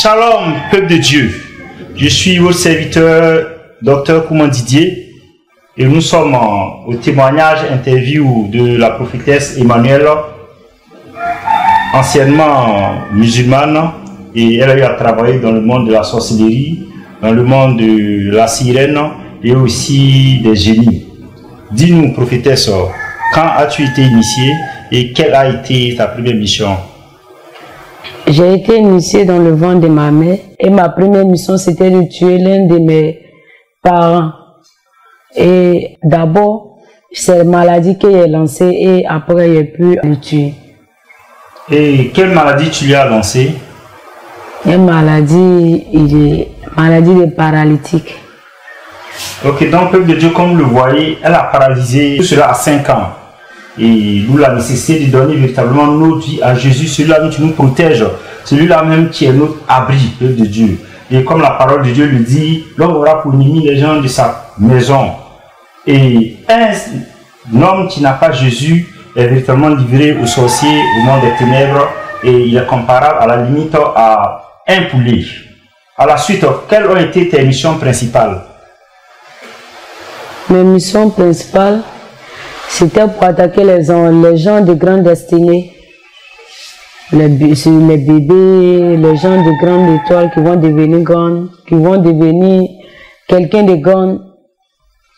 Shalom, peuple de Dieu. Je suis votre serviteur, Dr Kouman Didier, et nous sommes au témoignage interview de la prophétesse Emmanuelle, anciennement musulmane, et elle a eu à travailler dans le monde de la sorcellerie, dans le monde de la sirène et aussi des génies. Dis-nous, prophétesse, quand as-tu été initiée et quelle a été ta première mission? J'ai été initiée dans le ventre de ma mère et ma première mission c'était de tuer l'un de mes parents. Et d'abord, c'est la maladie qui est lancée et après j'ai pu le tuer. Et quelle maladie tu lui as lancée? Une maladie, maladie de paralytique. Ok, donc peuple de Dieu, comme vous le voyez, elle a paralysé tout cela à 5 ans. Et nous la nécessité de donner véritablement notre vie à Jésus, celui-là qui nous protège, celui-là même qui est notre abri, peuple de Dieu. Et comme la parole de Dieu le dit, l'homme aura pour ennemi les gens de sa maison. Et un homme qui n'a pas Jésus est véritablement livré aux sorciers, au monde des ténèbres, et il est comparable à la limite à un poulet. À la suite, quelles ont été tes missions principales? Mes missions principales, c'était pour attaquer les gens de grande destinée, les bébés, les gens de grande étoile qui vont devenir grands, qui vont devenir quelqu'un de grand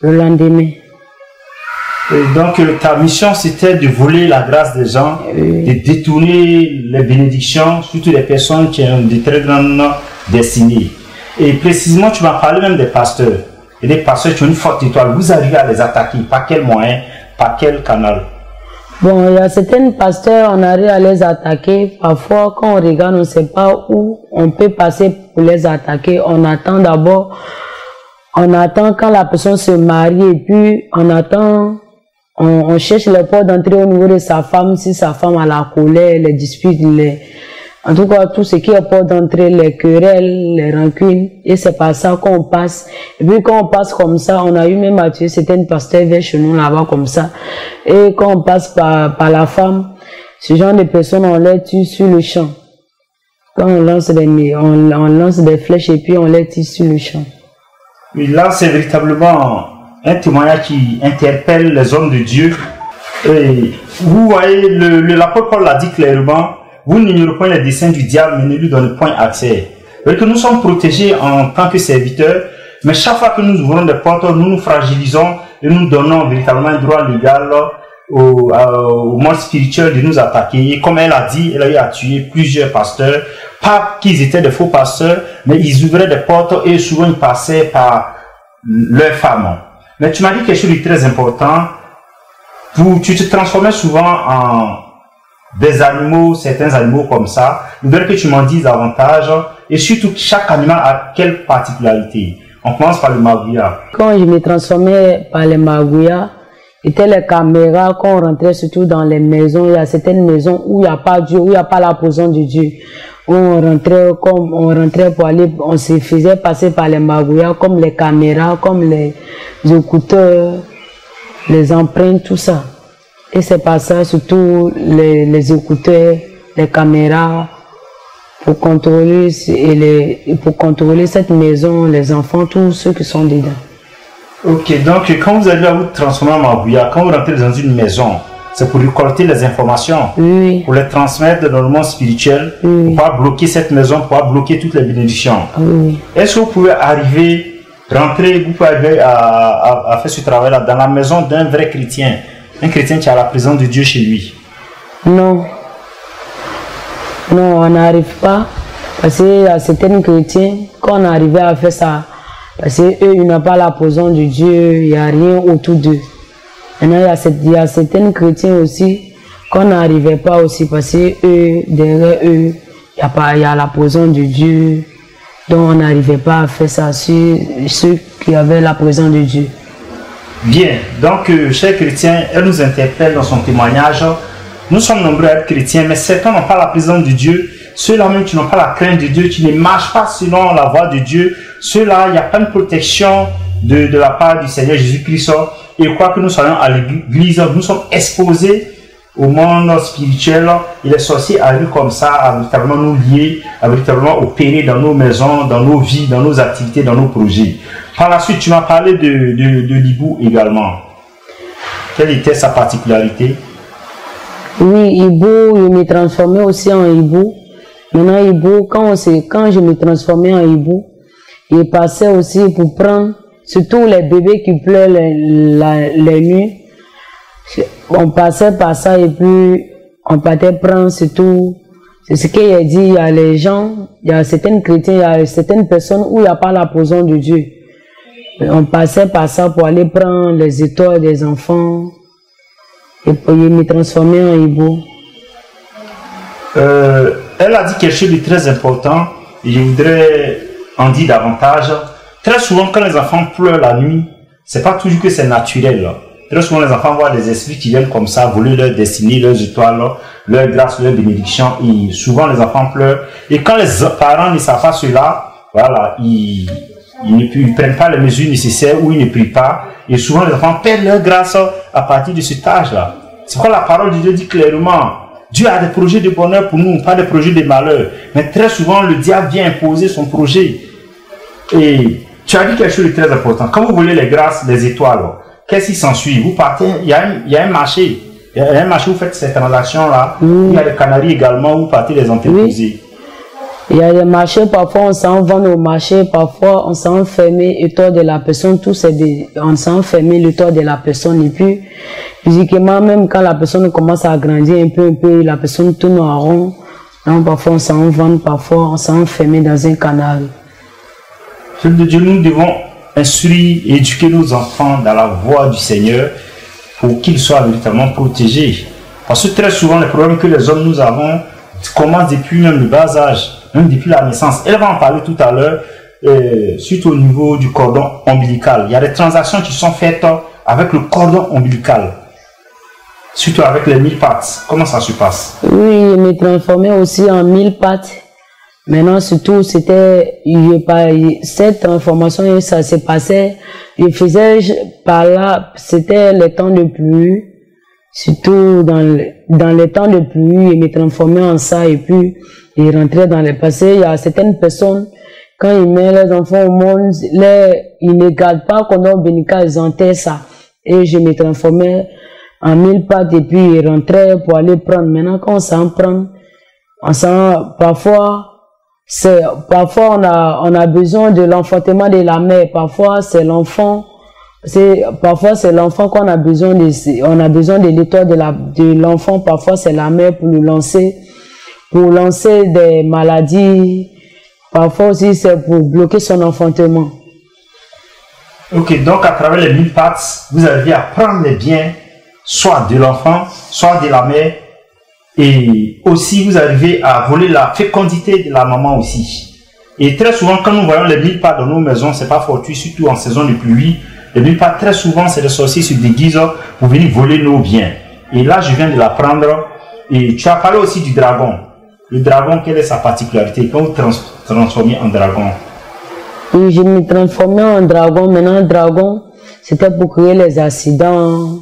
le lendemain. Et donc ta mission c'était de voler la grâce des gens, de détourner les bénédictions, surtout les personnes qui ont de très grandes destinées. Et précisément tu m'as parlé même des pasteurs. Et des pasteurs qui ont une forte étoile, vous arrivez à les attaquer, par quel moyen? Par quel canal? Bon, il y a certains pasteurs, on arrive à les attaquer. Parfois, quand on regarde, on ne sait pas où on peut passer pour les attaquer. On attend d'abord, on attend quand la personne se marie et puis on attend, on cherche les portes d'entrée au niveau de sa femme, si sa femme a la colère, les disputes, en tout cas, tout ce qui est porte d'entrée, les querelles, les rancunes, et c'est par ça qu'on passe. Et puis quand on passe comme ça, on a eu même à tuer certains pasteurs vers chez nous là-bas comme ça. Et quand on passe par la femme, ce genre de personnes, on les tue sur le champ. Quand on lance des flèches et puis on les tue sur le champ. Et là, c'est véritablement un témoignage qui interpelle les hommes de Dieu. Et vous voyez, l'apôtre Paul l'a dit clairement, vous n'ignorez point les desseins du diable, mais ne lui donnez point accès. Que nous sommes protégés en tant que serviteurs, mais chaque fois que nous ouvrons des portes, nous nous fragilisons et nous donnons véritablement un droit légal au monde spirituel de nous attaquer. Et comme elle a dit, elle a eu à tuer plusieurs pasteurs, pas qu'ils étaient des faux pasteurs, mais ils ouvraient des portes et souvent ils passaient par leurs femmes. Mais tu m'as dit quelque chose de très important, tu te transformais souvent en des animaux, certains animaux comme ça. Je voudrais que tu m'en dises davantage. Et surtout, chaque animal a quelle particularité? On commence par le magouya. Quand je me transformais par les magouya, c'était les caméras, quand on rentrait surtout dans les maisons. Il y a certaines maisons où il n'y a pas Dieu, où il n'y a pas la présence de Dieu. Où on rentrait pour aller, on se faisait passer par les magouya, comme les caméras, comme les écouteurs, les empreintes, tout ça. Et c'est par ça, surtout les écouteurs, les caméras, pour contrôler cette maison, les enfants, tous ceux qui sont dedans. Ok, donc quand vous allez vous transformer en magouya, quand vous rentrez dans une maison, c'est pour récolter les informations, oui, pour les transmettre dans le monde spirituel, oui, pour pouvoir bloquer cette maison, pour pouvoir bloquer toutes les bénédictions. Oui. Est-ce que vous pouvez rentrer, vous pouvez arriver à faire ce travail-là dans la maison d'un vrai chrétien? Un chrétien qui a la présence de Dieu chez lui? Non. Non, on n'arrive pas. Parce qu'il y a certains chrétiens, quand on arrivait à faire ça, parce qu'eux, ils n'ont pas la présence de Dieu, il n'y a rien autour d'eux. Maintenant, il y a certains chrétiens aussi, qu'on n'arrivait pas aussi, parce que derrière eux, il y a la présence de Dieu. Donc, on n'arrivait pas à faire ça sur ceux qui avaient la présence de Dieu. Bien, donc, chers chrétiens, elle nous interpelle dans son témoignage. Nous sommes nombreux à être chrétiens, mais certains n'ont pas la présence de Dieu. Ceux-là même qui n'ont pas la crainte de Dieu, qui ne marchent pas selon la voie de Dieu, ceux-là, il n'y a pas une protection de la part du Seigneur Jésus-Christ. Et quoi que nous soyons à l'église, nous sommes exposés au monde spirituel, et les sorciers arrivent comme ça à véritablement nous lier, à véritablement opérer dans nos maisons, dans nos vies, dans nos activités, dans nos projets. Par la suite, tu m'as parlé de l'hibou également. Quelle était sa particularité? Oui, hibou, je me transformais aussi en hibou. Maintenant, hibou, quand je me transformais en hibou, il passait aussi pour prendre, surtout les bébés qui pleurent les nuits. On passait par ça et puis on partait prendre surtout, c'est ce qu'il a dit, il y a les gens, il y a certains chrétiens, il y a certaines personnes où il n'y a pas la présence de Dieu. On passait par ça pour aller prendre les étoiles des enfants et pour me transformer en hibou. Elle a dit quelque chose de très important et je voudrais en dire davantage. Très souvent quand les enfants pleurent la nuit, c'est pas toujours que c'est naturel. Très souvent, les enfants voient des esprits qui viennent comme ça, voler leur destinée, leurs étoiles, leur grâce, leur bénédiction. Et souvent, les enfants pleurent. Et quand les parents ne savent pas cela, voilà, ils ne prennent pas les mesures nécessaires ou ils ne prient pas. Et souvent, les enfants perdent leur grâce à partir de cet âge-là. C'est pourquoi la parole de Dieu dit clairement, Dieu a des projets de bonheur pour nous, pas des projets de malheur. Mais très souvent, le diable vient imposer son projet. Et tu as dit quelque chose de très important. Quand vous voulez les grâces, les étoiles, qu'est-ce qui s'ensuit? Vous partez, il y a un marché. Il y a un marché où vous faites ces transactions-là. Il y a les canaries également où vous partez les entrepriser. Il y a des marchés, parfois on s'en vend au marché, parfois on s'en ferme le toit de la personne, on s'en ferme le toit de la personne. Et puis, physiquement, même quand la personne commence à grandir un peu, la personne tourne en rond. Donc, parfois on s'en vend, parfois on s'en ferme dans un canal. Fils de Dieu, nous devons instruire et éduquer nos enfants dans la voie du Seigneur pour qu'ils soient véritablement protégés. Parce que très souvent, les problèmes que les hommes nous avons commencent depuis même le bas âge, même depuis la naissance. Elle va en parler tout à l'heure, suite au niveau du cordon ombilical. Il y a des transactions qui sont faites avec le cordon ombilical, surtout avec les 1000 pattes. Comment ça se passe? Oui, je me transformais aussi en 1000 pattes. Maintenant, surtout, c'était, cette transformation, ça se passait, je faisais par là, c'était le temps de pluie, surtout dans les temps de pluie, je me transformais en ça, et puis, je rentrais dans les passés. Il y a certaines personnes, quand ils mettent les enfants au monde, ils ne gardent pas qu'on a bénica, ils enterrent ça. Et je me transformais en 1000 pattes, et puis, je rentrais pour aller prendre. Maintenant, quand on s'en prend, parfois on a besoin de l'enfantement de la mère. Parfois c'est l'enfant qu'on a besoin de l'étoile de l'enfant. Parfois c'est la mère pour lancer des maladies. Parfois aussi c'est pour bloquer son enfantement. Ok, donc à travers les 1000 pattes, vous arrivez à prendre les biens, soit de l'enfant, soit de la mère. Et aussi, vous arrivez à voler la fécondité de la maman aussi. Et très souvent, quand nous voyons les 1000 pattes dans nos maisons, c'est pas fortuit, surtout en saison de pluie. Les 1000 pattes, très souvent, c'est des sorciers se déguisent pour venir voler nos biens. Et là, je viens de l'apprendre. Et tu as parlé aussi du dragon. Le dragon, quelle est sa particularité? Quand vous transformez en dragon? Oui, je me transformais en dragon. Maintenant, dragon, c'était pour créer les accidents.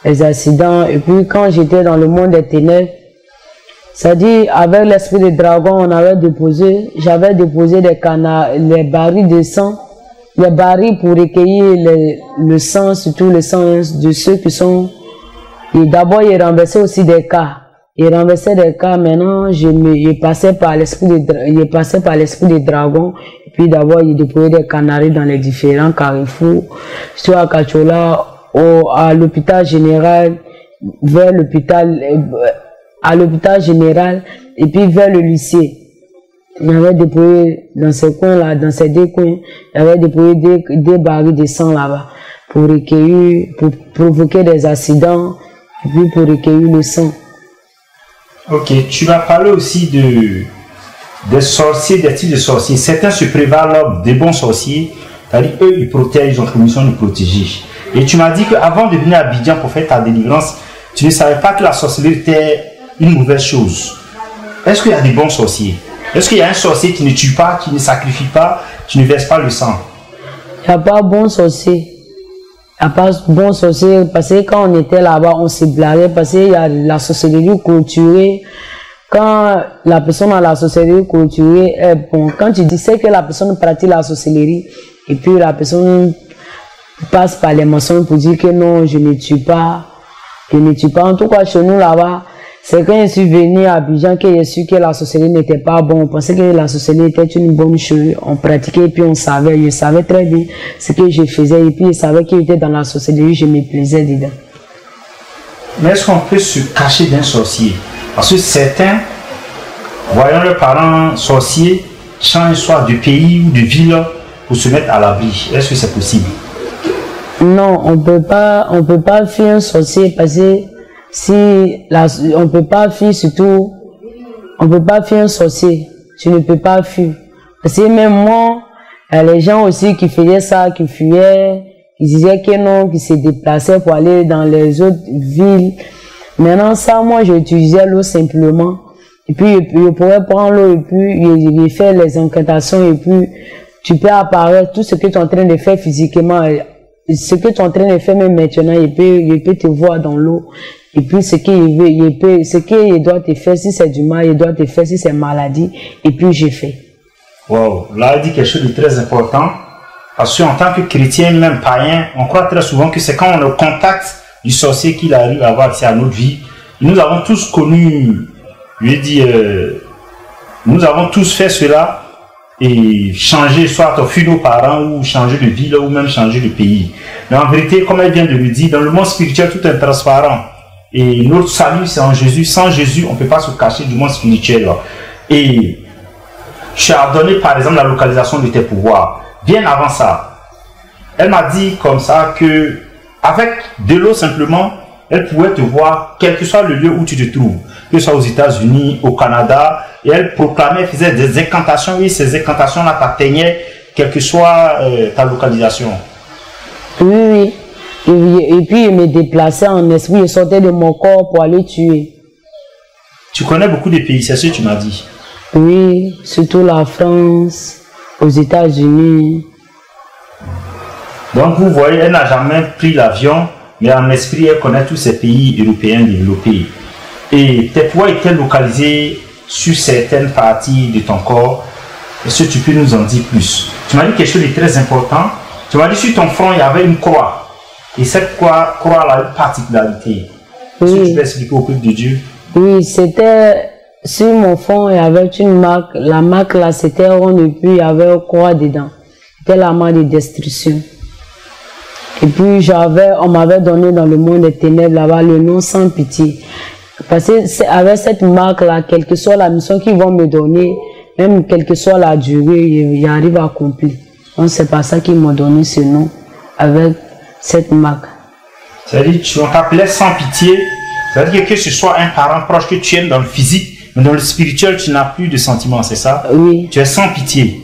Et puis quand j'étais dans le monde des ténèbres, c'est-à-dire avec l'esprit de dragon, j'avais déposé les barils de sang, les barils pour recueillir le sang, surtout le sang de ceux qui sont. Et d'abord, il renversait aussi des cas. Il renversait des cas. Maintenant, je passais par l'esprit de dragon. Et puis d'abord, il déployait des canaris dans les différents carrefours, surtout à Kachola, à l'hôpital général, à l'hôpital général, et puis vers le lycée. Il y avait déployé dans ces coins-là, dans ces deux coins, il y avait déployé des barils de sang là-bas pour provoquer des accidents, et puis pour recueillir le sang. Ok, tu vas parler aussi des sorciers, des types de sorciers. Certains se prévalent des bons sorciers, c'est-à-dire eux, ils protègent, ils ont pour mission de protéger. Et tu m'as dit qu'avant de venir à Abidjan pour faire ta délivrance, tu ne savais pas que la sorcellerie était une mauvaise chose. Est-ce qu'il y a des bons sorciers? Est-ce qu'il y a un sorcier qui ne tue pas, qui ne sacrifie pas, qui ne verse pas le sang? Il n'y a pas de bons sorciers. à part bon sorcier, parce que quand on était là-bas, on se blaguait, parce qu'il y a la sorcellerie culturelle. Quand la personne a la sorcellerie culturelle, bon, quand tu dis que la personne pratique la sorcellerie, et puis la personne passe par les mensonges pour dire que non, je ne tue pas. En tout cas, chez nous là-bas, c'est quand je suis venu à Abidjan que j'ai su que la sorcellerie n'était pas bon. On pensait que la sorcellerie était une bonne chose. On pratiquait et puis on savait. Je savais très bien ce que je faisais. Et puis je savais qu'il était dans la sorcellerie, je me plaisais dedans. Mais est-ce qu'on peut se cacher d'un sorcier? Parce que certains, voyant leurs parents sorciers, changent soit de pays ou de ville pour se mettre à l'abri. Est-ce que c'est possible? Non, on peut pas fuir un sorcier parce que on peut pas fuir un sorcier. Tu ne peux pas fuir. Parce que même moi, il y a les gens aussi qui faisaient ça, qui fuyaient, qui disaient que non, qui se déplaçaient pour aller dans les autres villes. Maintenant, ça, moi, j'utilisais l'eau simplement. Et puis, je pourrais prendre l'eau et puis, faire les incantations et puis, tu peux apparaître tout ce que tu es en train de faire physiquement. Ce que tu es en train de faire même maintenant, il peut te voir dans l'eau. Et puis, ce qu'il doit te faire, si c'est du mal, il doit te faire, si c'est maladie. Et puis, j'ai fait. Wow, là, il dit quelque chose de très important. Parce qu'en tant que chrétien, même païen, on croit très souvent que c'est quand on est au contact du sorcier qu'il arrive à avoir accès à notre vie. Nous avons tous connu, nous avons tous fait cela et changer, soit fuir nos parents ou changer de ville ou même changer de pays. Mais en vérité, comme elle vient de le dire, dans le monde spirituel, tout est transparent. Et notre salut, c'est en Jésus. Sans Jésus, on ne peut pas se cacher du monde spirituel. Et tu as donné, par exemple, la localisation de tes pouvoirs. Bien avant ça, elle m'a dit comme ça que avec de l'eau simplement, elle pouvait te voir, quel que soit le lieu où tu te trouves, que ce soit aux États-Unis, au Canada, et elle proclamait, faisait des incantations, et ces incantations-là t'atteignaient, quelle que soit ta localisation. Oui. Et puis, il me déplaçait en esprit, il sortait de mon corps pour aller tuer. Tu connais beaucoup de pays, c'est ce que tu m'as dit? Oui, surtout la France, aux États-Unis. Donc, vous voyez, elle n'a jamais pris l'avion, mais en esprit, elle connaît tous ces pays européens développés. Et tes pouvoirs étaient localisés sur certaines parties de ton corps. Est-ce que tu peux nous en dire plus? Tu m'as dit quelque chose de très important. Tu m'as dit sur ton front, il y avait une croix. Et cette croix a une particularité. Est-ce que tu peux expliquer au peuple de Dieu? Oui, c'était sur mon front, il y avait une marque. La marque là, c'était ronde et puis il y avait une croix dedans. C'était la marque de destruction. Et puis on m'avait donné dans le monde des ténèbres là-bas le nom sans pitié. Parce que avec cette marque là, quelle que soit la mission qu'ils vont me donner, même quelle que soit la durée, il arrive à accomplir. Donc c'est pas ça qu'ils m'ont donné ce nom avec cette marque. C'est-à-dire on t'appelait sans pitié. C'est-à-dire que ce soit un parent proche que tu aimes dans le physique, mais dans le spirituel, tu n'as plus de sentiments, c'est ça? Oui. Tu es sans pitié.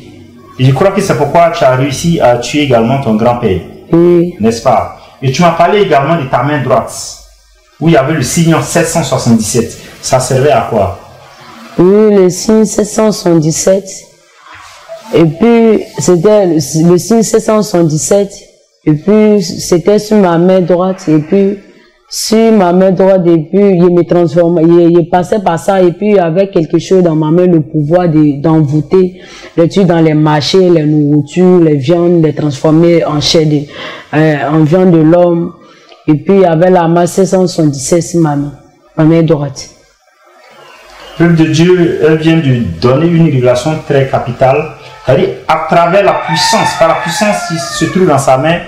Et je crois que c'est pourquoi tu as réussi à tuer également ton grand-père. Oui. N'est-ce pas? Et tu m'as parlé également de ta main droite, où il y avait le signe 777. Ça servait à quoi? Oui, le signe 777. Et puis, c'était le signe 777. Et puis, c'était sur ma main droite. Et puis, sur ma main droite, et puis, il me transformait. Il passait par ça. Et puis, avec quelque chose dans ma main, le pouvoir d'envoûter les trucs dans les marchés, les nourritures, les viandes, les transformer en chair en viande de l'homme. Et puis, il y avait la main 777 sur ma main droite. Peuple de Dieu, elle vient de donner une révélation très capitale. C'est-à-dire, à travers la puissance, par la puissance qui se trouve dans sa main,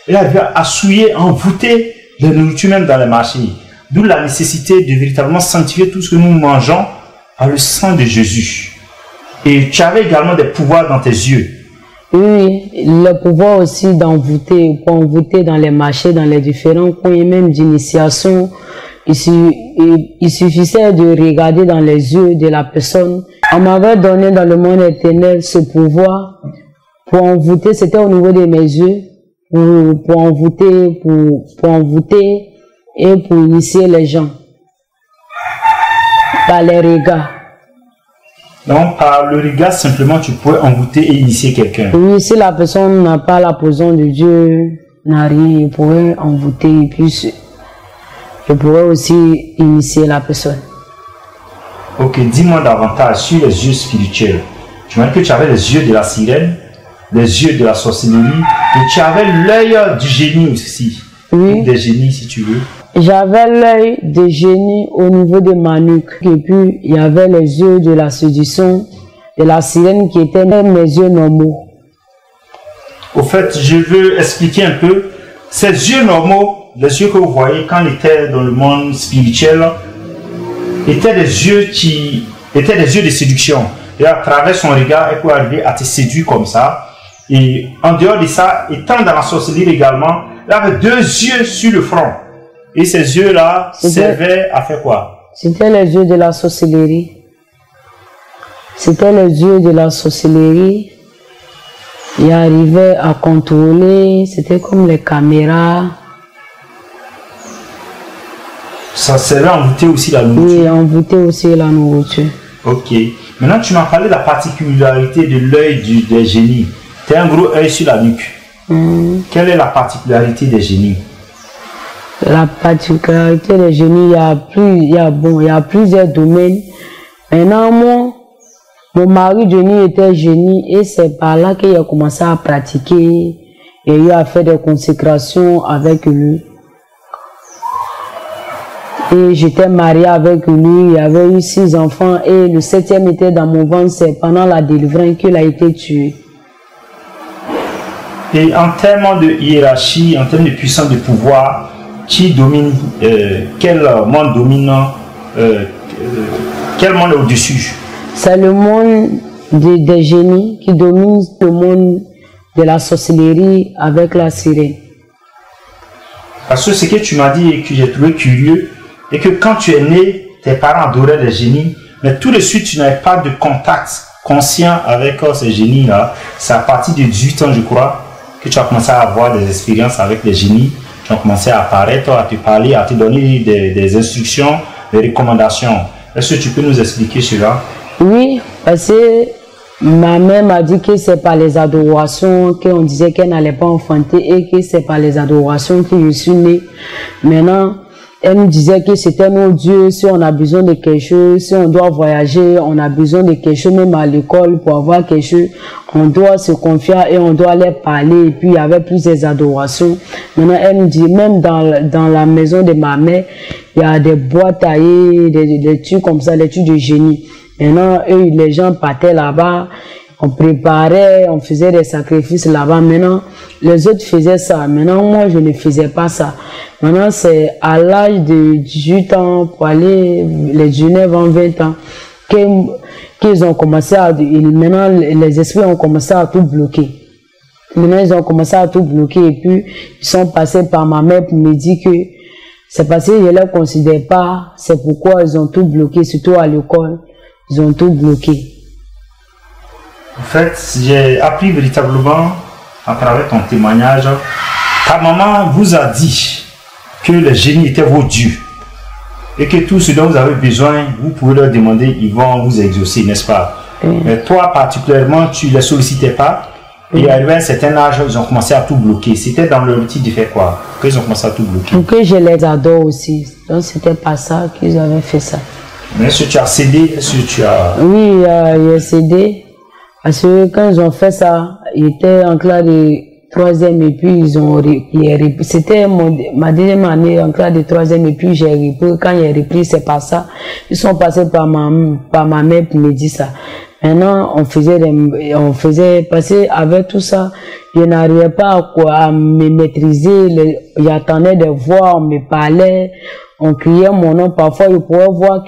elle arrive à souiller, envoûter les nourritures même dans les marchés. D'où la nécessité de véritablement sanctifier tout ce que nous mangeons par le sang de Jésus. Et tu avais également des pouvoirs dans tes yeux. Oui, le pouvoir aussi d'envoûter, pour envoûter dans les marchés, dans les différents coins, même d'initiation. Il suffisait de regarder dans les yeux de la personne. On m'avait donné dans le monde éternel ce pouvoir pour envoûter, c'était au niveau de mes yeux, pour envoûter et pour initier les gens par les regards. Donc, par le regard, simplement, tu pourrais envoûter et initier quelqu'un. Oui, si la personne n'a pas la position de Dieu, n'a rien, je pourrais envoûter et puis je pourrais aussi initier la personne. Ok, dis-moi davantage sur les yeux spirituels. Tu m'as dit que tu avais les yeux de la sirène, les yeux de la sorcellerie, et tu avais l'œil du génie aussi. Oui. Des génies si tu veux. J'avais l'œil de génie au niveau de ma nuque. Et puis, il y avait les yeux de la séduction, de la sirène qui étaient mes yeux normaux. Au fait, je veux expliquer un peu. Ces yeux normaux, les yeux que vous voyez quand il était dans le monde spirituel, étaient des yeux qui étaient des yeux de séduction. Et à travers son regard, elle peut arriver à te séduire comme ça. Et en dehors de ça, étant dans la sorcellerie également, elle avait deux yeux sur le front. Et ces yeux-là servaient à faire quoi? C'était les yeux de la sorcellerie. C'était les yeux de la sorcellerie. Il arrivait à contrôler, c'était comme les caméras. Ça servait à envoûter aussi la nourriture? Oui, envoûter aussi la nourriture. Ok. Maintenant, tu m'as parlé de la particularité de l'œil des génies. Tu as un gros œil sur la nuque. Quelle est la particularité des génies? La particularité des génies, il y a plusieurs domaines. Maintenant, mon mari génie était génie et c'est par là qu'il a commencé à pratiquer et il a fait des consécrations avec lui. Et j'étais mariée avec lui, il y avait eu 6 enfants et le 7e était dans mon ventre, c'est pendant la délivrance qu'il a été tué. Et en termes de hiérarchie, en termes de puissance de pouvoir, qui domine, quel monde domine, quel monde est au-dessus? C'est le monde des génies qui domine le monde de la sorcellerie avec la sirène. Parce que ce que tu m'as dit et que j'ai trouvé curieux, et que quand tu es né, tes parents adoraient les génies, mais tout de suite tu n'avais pas de contact conscient avec ces génies-là. C'est à partir de 18 ans, je crois, que tu as commencé à avoir des expériences avec les génies. Tu as commencé à apparaître, à te parler, à te donner des instructions, des recommandations. Est-ce que tu peux nous expliquer cela? Oui, parce que ma mère m'a dit que c'est par les adorations qu'on disait qu'elle n'allait pas enfanter et que c'est par les adorations que je suis née. Maintenant, elle nous disait que c'était nos dieux, si on a besoin de quelque chose, si on doit voyager, on a besoin de quelque chose, même à l'école, pour avoir quelque chose, on doit se confier et on doit leur parler. Et puis, il y avait plusieurs adorations. Maintenant, elle nous dit, même dans la maison de ma mère, il y a des bois taillés, des trucs comme ça, des trucs de génie. Maintenant, eux, les gens partaient là-bas, on préparait, on faisait des sacrifices là-bas. Maintenant, les autres faisaient ça. Maintenant, moi, je ne faisais pas ça. Maintenant, c'est à l'âge de 18 ans, pour aller les 19 ans, 20 ans, qu'ils ont commencé à... Maintenant, les esprits ont commencé à tout bloquer. Maintenant, ils ont commencé à tout bloquer et puis, ils sont passés par ma mère pour me dire que c'est parce que je ne les considère pas. C'est pourquoi ils ont tout bloqué, surtout à l'école. Ils ont tout bloqué. En fait, j'ai appris véritablement à travers ton témoignage. Ta maman vous a dit que les génies étaient vos dieux et que tout ce dont vous avez besoin, vous pouvez leur demander, ils vont vous exaucer, n'est-ce pas? Mais toi particulièrement, tu ne les sollicitais pas et arrivé à un certain âge, ils ont commencé à tout bloquer. C'était dans le petit de faire quoi? Qu'ils ont commencé à tout bloquer. Pour que je les adore aussi. Donc c'était pas ça qu'ils avaient fait ça. Mais est-ce que tu as cédé? Est-ce que tu as... Oui, j'ai cédé. Parce que quand ils ont fait ça, ils étaient en classe de 3e et puis ils ont repris. C'était ma deuxième année en classe de 3e et puis j'ai repris. Quand j'ai repris, c'est pas ça. Ils sont passés par ma mère pour me dire ça. Maintenant, on faisait passer avec tout ça. Je n'arrivais pas à me maîtriser. J'attendais des voix, on me parlait. On criait mon nom. Parfois, je pouvais voir,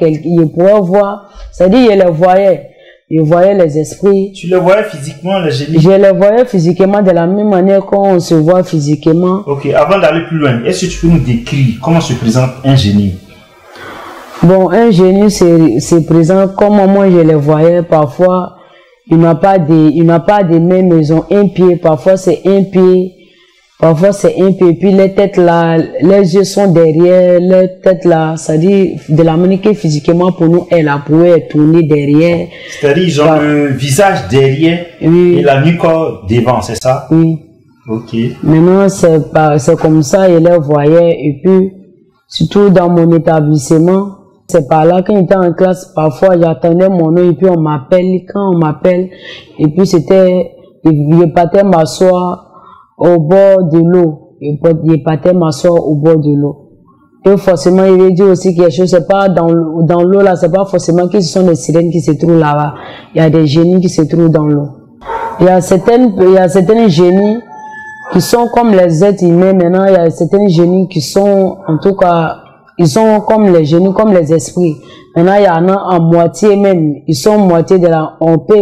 c'est-à-dire, je les voyais. Je voyais les esprits. Tu les voyais physiquement, les génies? Je les voyais physiquement de la même manière qu'on se voit physiquement. Ok, avant d'aller plus loin, est-ce que tu peux nous décrire comment se présente un génie? Bon, un génie se présente comme moi je les voyais. Parfois, il n'a pas de mains, mais ils ont un pied. Parfois, c'est un pied. Parfois, c'est un peu, et puis les têtes là, les yeux sont derrière, les têtes là, c'est-à-dire de la manière que physiquement pour nous, elle a pu être tournée derrière. C'est-à-dire, ils ont le visage derrière et la nuque devant, c'est ça? Oui. Ok. Maintenant, c'est comme ça, il les voyait. Et puis, surtout dans mon établissement, c'est par là, quand j'étais en classe, parfois j'attendais mon nom et puis on m'appelle. Quand on m'appelle, et puis je partais m'asseoir au bord de l'eau. Je partais m'asseoir au bord de l'eau. Et forcément, il veut dire aussi quelque chose, c'est pas dans l'eau là, c'est pas forcément que ce sont des sirènes qui se trouvent là-bas. Il y a des génies qui se trouvent dans l'eau. Il y a certains génies qui sont comme les êtres humains. Maintenant, il y a certains génies qui sont, en tout cas, ils sont comme les génies, comme les esprits. Maintenant, il y en a en moitié même. Ils sont moitié de la,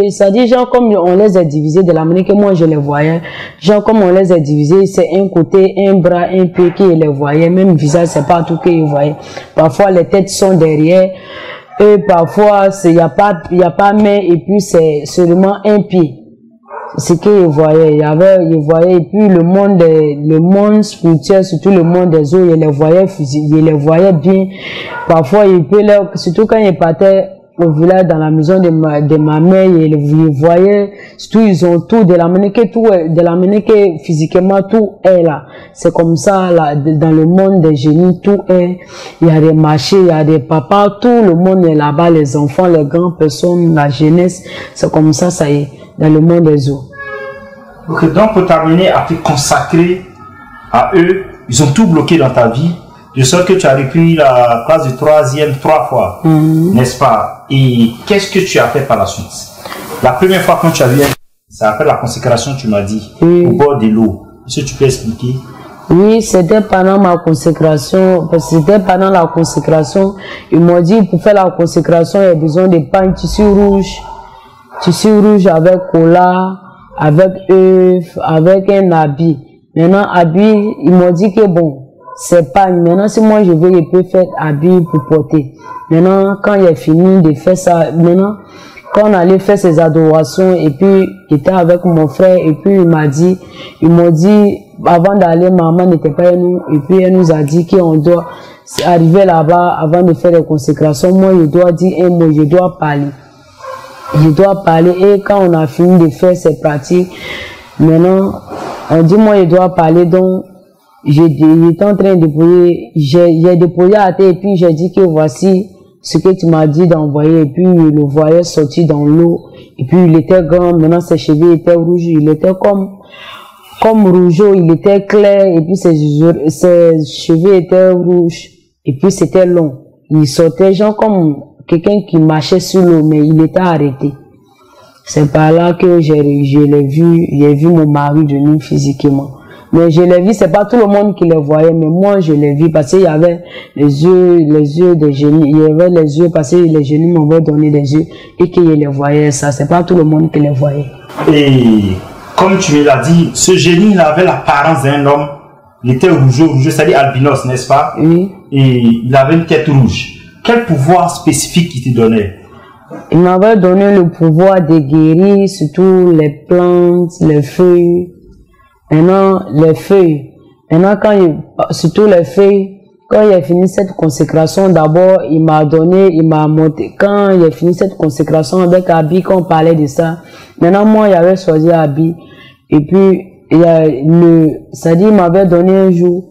c'est-à-dire, genre, comme on les a divisés de la manière que moi je les voyais. Genre, comme on les a divisés, c'est un côté, un bras, un pied qui les voyait. Même visage, c'est pas tout qu'ils voyaient. Parfois, les têtes sont derrière. Et parfois, il y a pas main et puis c'est seulement un pied. Ce qu'ils voyaient, ils voyaient, et puis le monde spirituel, surtout le monde des eaux, ils les voyaient bien. Parfois, surtout quand ils partaient au village, dans la maison de ma mère, ils voyaient, surtout ils ont tout, de la manière que physiquement tout est là. C'est comme ça, là, dans le monde des génies, tout est, il y a des marchés, il y a des papas, tout le monde est là-bas, les enfants, les grandes personnes, la jeunesse, c'est comme ça, ça y est. Dans le monde des eaux. Ok, donc pour t'amener à te consacrer à eux, ils ont tout bloqué dans ta vie, de sorte que tu as repris la classe de 3e 3 fois, n'est-ce pas? Et qu'est-ce que tu as fait par la suite? La première fois quand tu as vu, c'est après la consécration, tu m'as dit, au bord de l'eau. Est-ce que tu peux expliquer? Oui, c'était pendant ma consécration, parce que c'était pendant la consécration, ils m'ont dit pour faire la consécration, il y a besoin de pain tissu rouge avec cola, avec œuf, avec un habit. Maintenant, habit, ils m'ont dit que bon, c'est pas, maintenant si moi je veux, je peux faire habit pour porter. Maintenant, quand il a fini de faire ça, maintenant, quand on allait faire ses adorations, et puis, j'étais avec mon frère, et puis ils m'ont dit, avant d'aller, maman n'était pas avec nous, et puis elle nous a dit qu'on doit arriver là-bas, avant de faire les consécrations, moi je dois dire un mot, je dois parler. Je dois parler, et quand on a fini de faire ces pratiques, maintenant, on dit moi je dois parler, donc j'étais en train de déployer, j'ai déployé à terre, et puis j'ai dit que voici ce que tu m'as dit d'envoyer, et puis je le voyais sortir dans l'eau, et puis il était grand, maintenant ses cheveux étaient rouges, il était comme rougeau, il était clair, et puis ses cheveux étaient rouges, et puis c'était long. Il sortait genre comme quelqu'un qui marchait sur l'eau, mais il était arrêté. C'est par là que j'ai vu mon mari de nu physiquement. Mais je l'ai vu, c'est pas tout le monde qui les voyait, mais moi je l'ai vu parce qu'il y avait les yeux des génies, il y avait les yeux parce que les génies m'avaient donné des yeux et qu'ils les voyaient, ça, c'est pas tout le monde qui les voyait. Et comme tu me l'as dit, ce génie, il avait l'apparence d'un homme, il était rougeau, c'est-à-dire albinos, n'est-ce pas? Oui. Et il avait une tête rouge. Quel pouvoir spécifique il te donnait? Il m'avait donné le pouvoir de guérir surtout les plantes, les feuilles. Maintenant, les feuilles. Maintenant, surtout les feuilles, quand il a fini cette consécration, d'abord, il m'a monté. Quand il a fini cette consécration avec Abi, quand on parlait de ça, maintenant, moi, il avait choisi Abi. Et puis, c'est-à-dire, il m'avait donné un jour,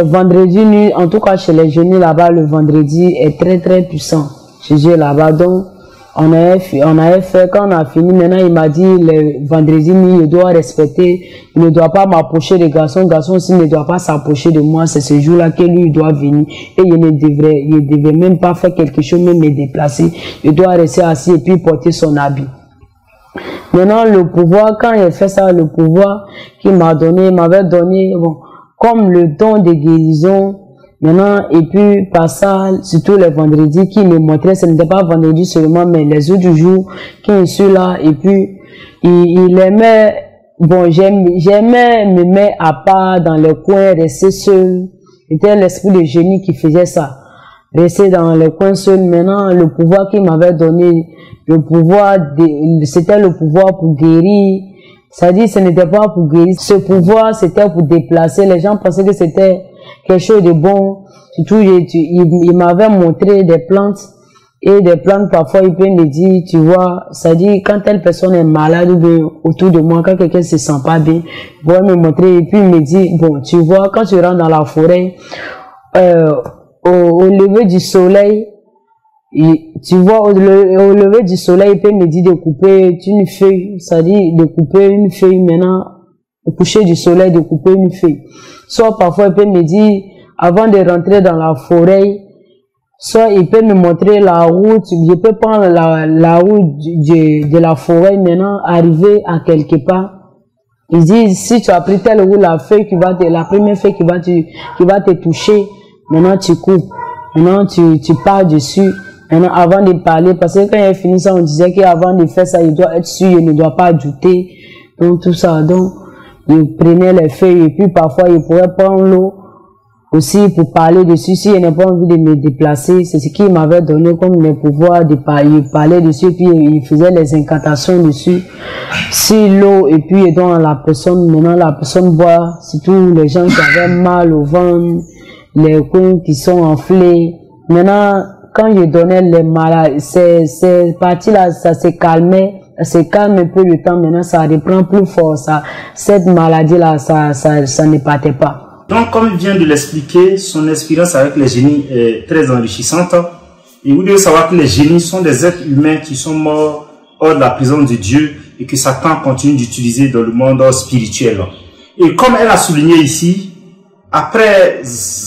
vendredi nuit, en tout cas chez les jeunes là-bas, le vendredi est très très puissant chez eux là-bas. Donc, on avait fait, quand on a fini, maintenant il m'a dit, le vendredi nuit, il doit respecter, il ne doit pas m'approcher des garçons, aussi ne doit pas s'approcher de moi, c'est ce jour-là que lui, il doit venir. Et il devait même pas faire quelque chose, même me déplacer. Il doit rester assis et puis porter son habit. Maintenant, le pouvoir, quand il a fait ça, le pouvoir qu'il m'a donné, il m'avait donné, bon, comme le don de guérison, maintenant, et puis par ça, surtout les vendredis, qui me montrait, ce n'était pas vendredi seulement, mais les autres du jour, qui sont là, et puis, il aimait, bon, j'aimais me mettre à part dans le coin, rester seul. C'était l'esprit de génie qui faisait ça. Rester dans le coin seul. Maintenant, le pouvoir qu'il m'avait donné, c'était le pouvoir pour guérir. C'est-à-dire, ce n'était pas pour guérir. Ce pouvoir, c'était pour déplacer. Les gens pensaient que c'était quelque chose de bon. Surtout, il m'avait montré des plantes Et des plantes, parfois, il peut me dire, tu vois, ça dit, quand telle personne est malade ou bien autour de moi, quand quelqu'un se sent pas bien, il va me montrer, et puis il me dit, bon, tu vois, quand tu rentres dans la forêt, au lever du soleil, tu vois, au lever du soleil, il peut me dire de couper une feuille, ça dit, de couper une feuille maintenant, au coucher du soleil, de couper une feuille. Soit parfois, il peut me dire, avant de rentrer dans la forêt, soit il peut me montrer la route, je peux prendre la route de la forêt maintenant, arriver à quelque part. Il dit, si tu as pris telle route, la première feuille qui va te toucher, maintenant tu coupes, maintenant tu pars dessus, maintenant avant de parler, parce que quand il a fini ça, on disait qu'avant de faire ça, il doit être sûr, il ne doit pas ajouter, donc tout ça, donc il prenait les feuilles et puis parfois il pourrait prendre l'eau aussi pour parler dessus. Si il n'a pas envie de me déplacer, c'est ce qu'il m'avait donné comme le pouvoir de parler. Il parlait dessus, puis il faisait les incantations dessus. Si l'eau, et puis donc maintenant la personne boit, surtout les gens qui avaient mal au ventre, les coins qui sont enflés. Maintenant, quand il donnait les malades, ces parties-là, ça se calmait, ça se calme un peu le temps. Maintenant, ça reprend plus fort. Cette maladie-là, ça ne partait pas. Donc, comme il vient de l'expliquer, son expérience avec les génies est très enrichissante. Et vous devez savoir que les génies sont des êtres humains qui sont morts hors de la présence de Dieu et que Satan continue d'utiliser dans le monde spirituel. Et comme elle a souligné ici, après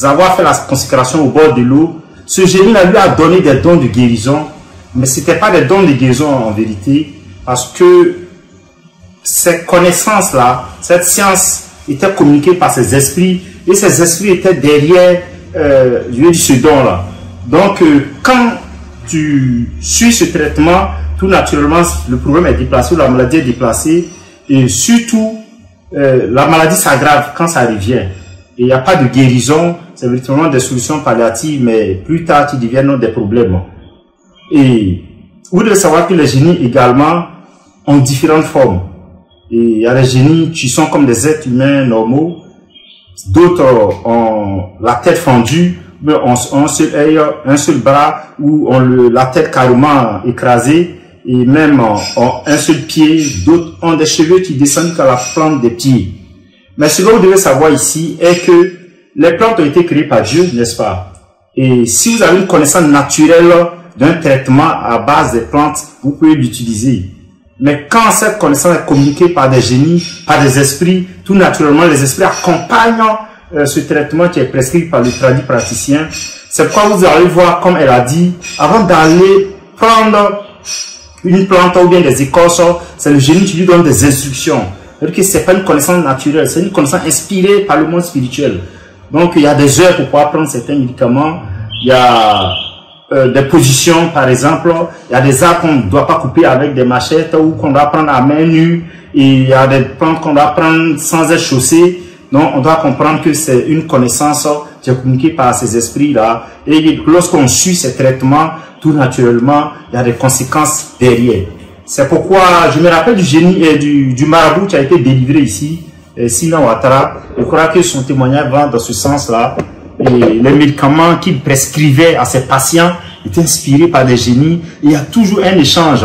avoir fait la consécration au bord de l'eau, ce génie-là lui a donné des dons de guérison, mais ce n'était pas des dons de guérison en vérité, parce que ces connaissances-là, cette science était communiquée par ces esprits, et ces esprits étaient derrière ce don-là. Donc, quand tu suis ce traitement, tout naturellement, le problème est déplacé, ou la maladie est déplacée, et surtout, la maladie s'aggrave quand ça revient. Et il n'y a pas de guérison, c'est véritablement des solutions palliatives, mais plus tard, qui deviennent des problèmes. Et vous devez savoir que les génies également ont différentes formes. Et il y a des génies qui sont comme des êtres humains normaux, d'autres ont la tête fendue, mais ont un seul œil, un seul bras, ou ont la tête carrément écrasée, et même ont un seul pied, d'autres ont des cheveux qui descendent jusqu'à la plante des pieds. Mais ce que vous devez savoir ici est que les plantes ont été créées par Dieu, n'est-ce pas? Et si vous avez une connaissance naturelle d'un traitement à base des plantes, vous pouvez l'utiliser. Mais quand cette connaissance est communiquée par des génies, par des esprits, tout naturellement, les esprits accompagnent ce traitement qui est prescrit par le praticien. C'est pourquoi vous allez voir, comme elle a dit, avant d'aller prendre une plante ou bien des écorces, c'est le génie qui lui donne des instructions. C'est-à-dire que ce n'est pas une connaissance naturelle, c'est une connaissance inspirée par le monde spirituel. Donc, il y a des heures pour pouvoir prendre certains médicaments. Il y a des positions, par exemple. Il y a des arbres qu'on ne doit pas couper avec des machettes ou qu'on doit prendre à main nue. Et il y a des plantes qu'on doit prendre sans être chaussé. Donc, on doit comprendre que c'est une connaissance qui est communiquée par ces esprits-là. Et lorsqu'on suit ces traitements, tout naturellement, il y a des conséquences derrière. C'est pourquoi je me rappelle du génie et du marabout qui a été délivré ici, Sina Ouattara. Je crois que son témoignage va dans ce sens-là. Et les médicaments qu'il prescrivait à ses patients étaient inspirés par des génies. Et il y a toujours un échange.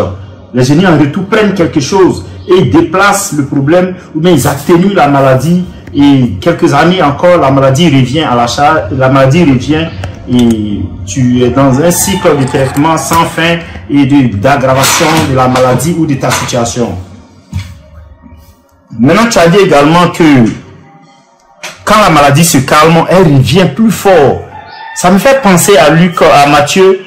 Les génies en retour prennent quelque chose et ils déplacent le problème ou bien ils atténuent la maladie. Et quelques années encore, la maladie revient à la charge. La maladie revient et tu es dans un cycle de traitement sans fin et d'aggravation de la maladie ou de ta situation. Maintenant, tu as dit également que quand la maladie se calme, elle revient plus fort. Ça me fait penser à Luc, à Matthieu,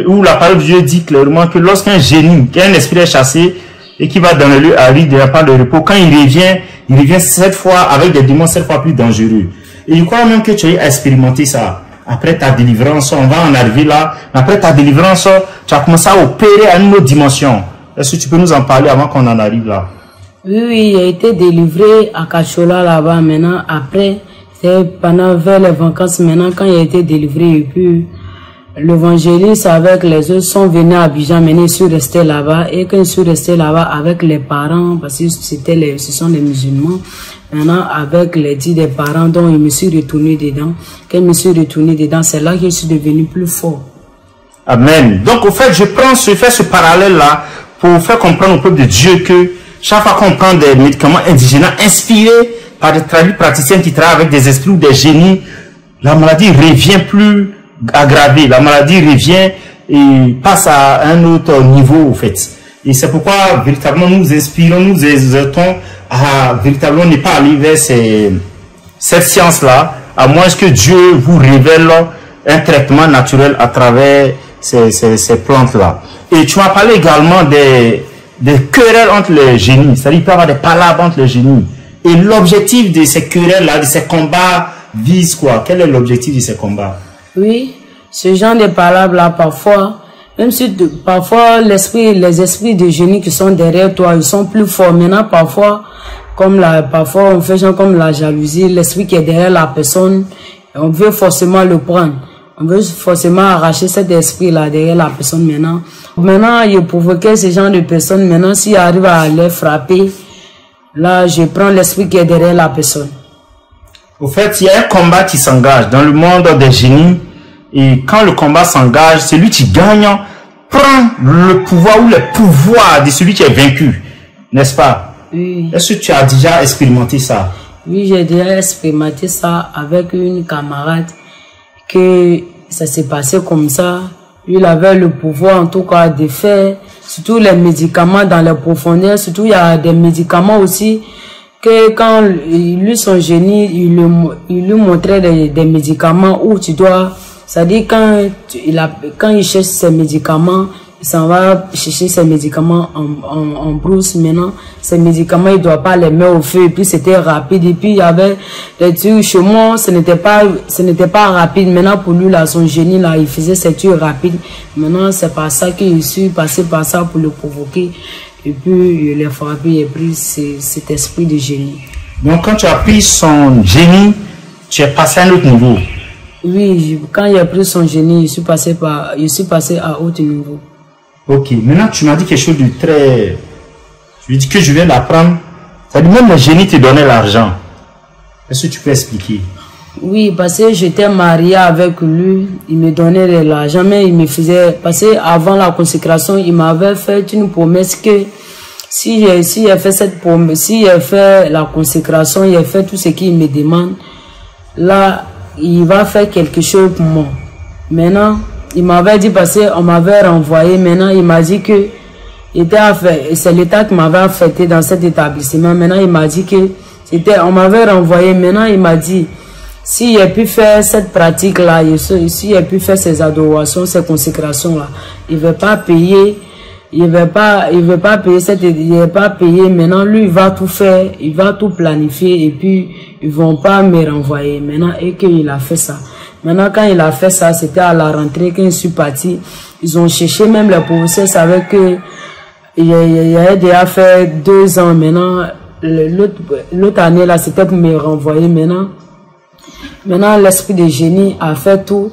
où la parole de Dieu dit clairement que lorsqu'un génie, qu'un esprit est chassé et qui va dans le lieu aride de la part de repos, quand il revient 7 fois avec des démons 7 fois plus dangereux. Et je crois même que tu as expérimenté ça. Après ta délivrance, on va en arriver là. Après ta délivrance, tu as commencé à opérer à une autre dimension. Est-ce que tu peux nous en parler avant qu'on en arrive là? Oui, il a été délivré à Kachola là-bas. Maintenant, après, c'est pendant vers les vacances. Maintenant, quand il a été délivré, et puis l'évangéliste avec les autres sont venus à Abidjan. Maintenant, ils sont restés là-bas. Et quand ils sont restés là-bas avec les parents, parce que ce sont les musulmans. Maintenant, avec les dits des parents, donc je me suis retourné dedans. Quand je me suis retourné dedans, c'est là que je suis devenu plus fort. Amen. Donc, au fait, je fais ce parallèle-là pour faire comprendre au peuple de Dieu que chaque fois qu'on prend des médicaments indigènes inspirés par des praticiens qui travaillent avec des esprits ou des génies, la maladie revient plus aggravée. La maladie revient et passe à un autre niveau, au fait. Et c'est pourquoi, véritablement, nous inspirons, nous exhortons à véritablement ne pas aller vers cette science-là, à moins que Dieu vous révèle un traitement naturel à travers ces plantes-là. Et tu m'as parlé également des querelles entre les génies, c'est-à-dire qu'il peut y avoir des palabres entre les génies. Et l'objectif de ces querelles-là, de ces combats, vise quoi? Quel est l'objectif de ces combats? Oui, ce genre de palabres-là, parfois, même si parfois les esprits de génie qui sont derrière toi, ils sont plus forts. Maintenant, parfois on fait genre comme la jalousie, l'esprit qui est derrière la personne, on veut forcément le prendre. On veut forcément arracher cet esprit-là derrière la personne maintenant. Maintenant, il provoquait ce genre de personnes. Maintenant, s'il arrive à les frapper, là, je prends l'esprit qui est derrière la personne. Au fait, il y a un combat qui s'engage dans le monde des génies. Et quand le combat s'engage, celui qui gagne prend le pouvoir ou le pouvoir de celui qui est vaincu. N'est-ce pas? Oui. Est-ce que tu as déjà expérimenté ça? Oui, j'ai déjà expérimenté ça avec une camarade, que ça s'est passé comme ça. Il avait le pouvoir en tout cas de faire surtout les médicaments dans les profondeurs. Surtout il y a des médicaments aussi que quand lui son génie, il lui montrait des médicaments où tu dois, c'est-à-dire quand il cherche ses médicaments, il s'en va chercher ses médicaments en brousse. Maintenant, ces médicaments, il ne doit pas les mettre au feu. Et puis, c'était rapide. Et puis, il y avait des trucs chez moi, ce n'était pas rapide. Maintenant, pour lui, là, son génie, là, il faisait ces trucs rapides. Maintenant, c'est par ça qu'il suis passé par ça pour le provoquer. Et puis, il a frappé, il a pris cet esprit de génie. Donc, quand tu as pris son génie, tu es passé à un autre niveau. Oui, quand il a pris son génie, je suis passé à autre niveau. Ok, maintenant tu m'as dit quelque chose de très... Je dis que je viens d'apprendre. C'est-à-dire même le génie te donnait l'argent. Est-ce que tu peux expliquer? Oui, parce que j'étais mariée avec lui, il me donnait de l'argent, mais il me faisait... Parce que avant la consécration, il m'avait fait une promesse que si il fait cette promesse, si il fait la consécration, il fait tout ce qu'il me demande, là, il va faire quelque chose pour moi. Maintenant, il m'avait dit parce qu'on m'avait renvoyé. Maintenant, il m'a dit que c'est l'État qui m'avait affecté dans cet établissement. Maintenant, il m'a dit que on m'avait renvoyé. Maintenant, il m'a dit s'il a pu faire cette pratique-là, s'il a pu faire ces adorations, ces consécrations-là, il ne veut pas payer. Il veut pas payer. Maintenant, lui, il va tout faire, il va tout planifier et puis ils vont pas me renvoyer. Maintenant, et qu'il a fait ça. Maintenant, quand il a fait ça, c'était à la rentrée quand je suis parti. Ils ont cherché, même les professeurs savaient que il y avait déjà fait 2 ans. Maintenant, l'autre année là, c'était pour me renvoyer. Maintenant, l'esprit de génie a fait tout.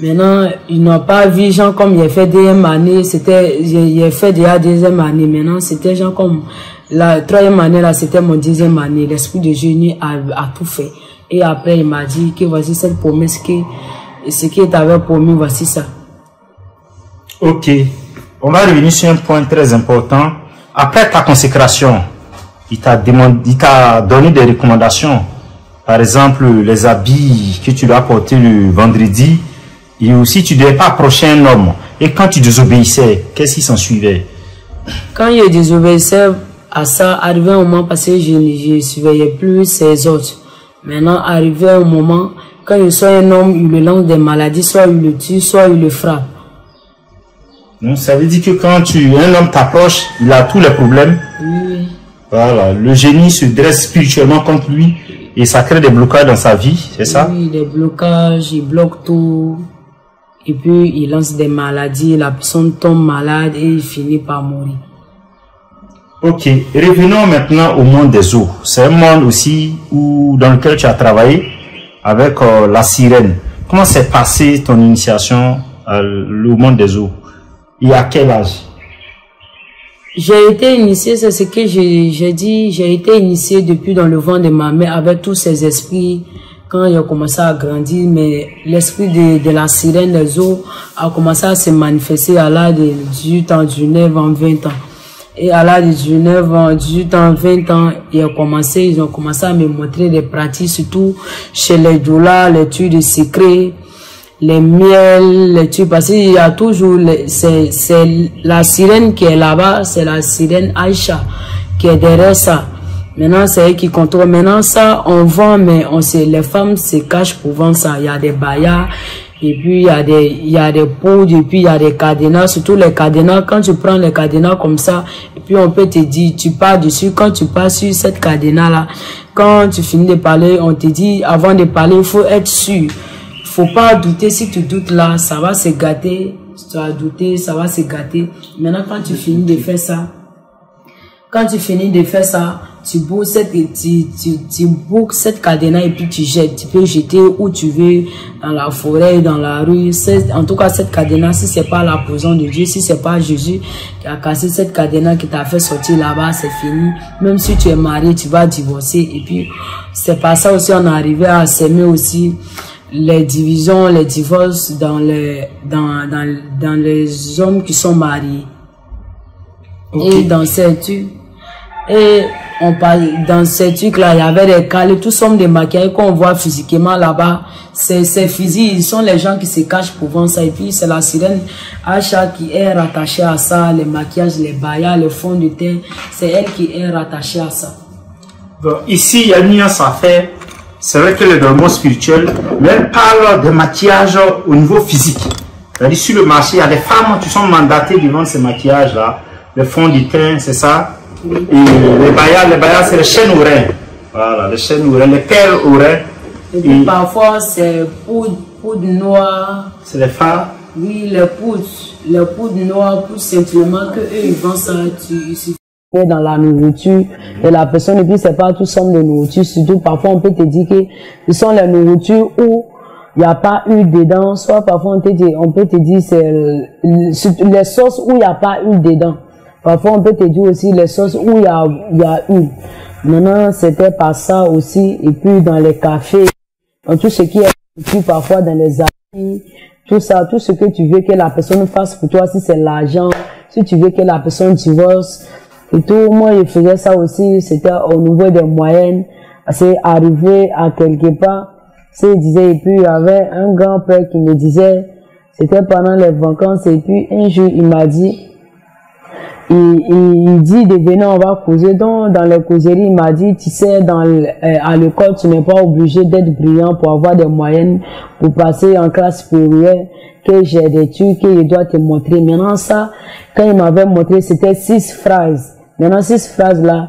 Maintenant, ils n'ont pas vu, genre, comme il a fait 2e année, il a fait déjà 2e année. Maintenant, c'était genre comme la 3e année, là, c'était mon 2e année. L'esprit de génie a tout fait. Et après, il m'a dit que voici cette promesse, ce qu'il t'avait promis, voici ça. Ok. On va revenir sur un point très important. Après ta consécration, il t'a donné des recommandations. Par exemple, les habits que tu dois porter le vendredi. Et aussi, tu ne devais pas approcher un homme. Et quand tu désobéissais, qu'est-ce qui s'en suivait? Quand je désobéissais à ça, arrivé un moment, parce que je ne surveillais plus ses autres. Maintenant, arrivé un moment, quand il soit un homme, il le lance des maladies, soit il le tue, soit il le frappe. Donc, ça veut dire que quand un homme t'approche, il a tous les problèmes. Oui. Voilà, le génie se dresse spirituellement contre lui et ça crée des blocages dans sa vie, c'est ça? Oui, des blocages, il bloque tout. Et puis, il lance des maladies, la personne tombe malade et il finit par mourir. Ok, revenons maintenant au monde des eaux. C'est un monde aussi dans lequel tu as travaillé avec la sirène. Comment s'est passée ton initiation au monde des eaux? Et à quel âge? J'ai été initiée, c'est ce que j'ai dit, j'ai été initiée depuis dans le ventre de ma mère avec tous ces esprits. quand il a commencé à grandir, mais l'esprit de la sirène des eaux a commencé à se manifester à l'âge de 18 ans, 19 ans, 20 ans. Et à l'âge de 19 ans, 18 ans, 20 ans, ils ont commencé à me montrer des pratiques, surtout chez les doulas, les tueurs de secrets, les miels, les tueurs, parce qu'il y a toujours, c'est la sirène qui est là-bas, c'est la sirène Aïcha qui est derrière ça. Maintenant, c'est elle qui contrôle. Maintenant, ça, on vend, mais les femmes se cachent pour vendre ça. Il y a des bayas, et puis il y a des poudres, et puis il y a des cadenas, surtout les cadenas. Quand tu prends les cadenas comme ça, et puis on peut te dire, tu pars dessus. Quand tu pars sur cette cadena-là, quand tu finis de parler, on te dit, avant de parler, il faut être sûr. Faut pas douter. Si tu doutes là, ça va se gâter. Si tu as douté, ça va se gâter. Maintenant, quand tu finis de faire ça, tu boucles cette cadena et puis tu jettes. Tu peux jeter où tu veux, dans la forêt, dans la rue. En tout cas, cette cadena, si c'est pas la prison de Dieu, si c'est pas Jésus qui a cassé cette cadena qui t'a fait sortir là-bas, c'est fini. Même si tu es marié, tu vas divorcer. Et puis, c'est pas ça aussi, on est arrivé à s'aimer aussi les divisions, les divorces dans les hommes qui sont mariés. Okay. Et dans ces trucs, dans ces trucs-là, il y avait des cales, tout somme de maquillage qu'on voit physiquement là-bas. Ces physiques, ils sont les gens qui se cachent pour vendre ça. Et puis, c'est la sirène Acha qui est rattachée à ça, les maquillages, les bayas, le fond de teint. C'est elle qui est rattachée à ça. Donc, ici, il y a une nuance à faire. C'est vrai que le développement spirituel, mais elle parle de maquillage au niveau physique. C'est-à-dire, sur le marché, il y a des femmes qui sont mandatées de vendre ces maquillages-là. Le fond du teint, c'est ça. Oui. Et les bayas, c'est les chaînes aux reins. Voilà, les chaînes aux reins, les perles aux reins. Et puis parfois, c'est poudre noire. C'est les phares. Oui, les poudres noires, pour simplement que eux, ils vendent ça. Dans la nourriture de la personne, et puis c'est pas tout somme de nourriture, surtout parfois on peut te dire que ce sont les nourritures où il n'y a pas eu dedans, soit parfois on peut te dire c'est les sauces où il n'y a pas eu dedans. Parfois, on peut te dire aussi les sauces où il y a eu. Maintenant, c'était pas ça aussi. Et puis, dans les cafés, dans tout ce qui est parfois dans les amis, tout ça, tout ce que tu veux que la personne fasse pour toi, si c'est l'argent, si tu veux que la personne divorce, et tout. Moi, je faisais ça aussi. C'était au niveau des moyennes. C'est arrivé à quelque part. C'est, disait, et puis, il y avait un grand-père qui me disait, c'était pendant les vacances, et puis, un jour, il m'a dit, il dit, devenez, on va causer. Donc, dans les causeries, il m'a dit, tu sais, à l'école, tu n'es pas obligé d'être brillant pour avoir des moyennes, pour passer en classe supérieure, que j'ai des trucs, qu'il doit te montrer. Maintenant, ça, quand il m'avait montré, c'était 6 phrases. Maintenant, 6 phrases-là,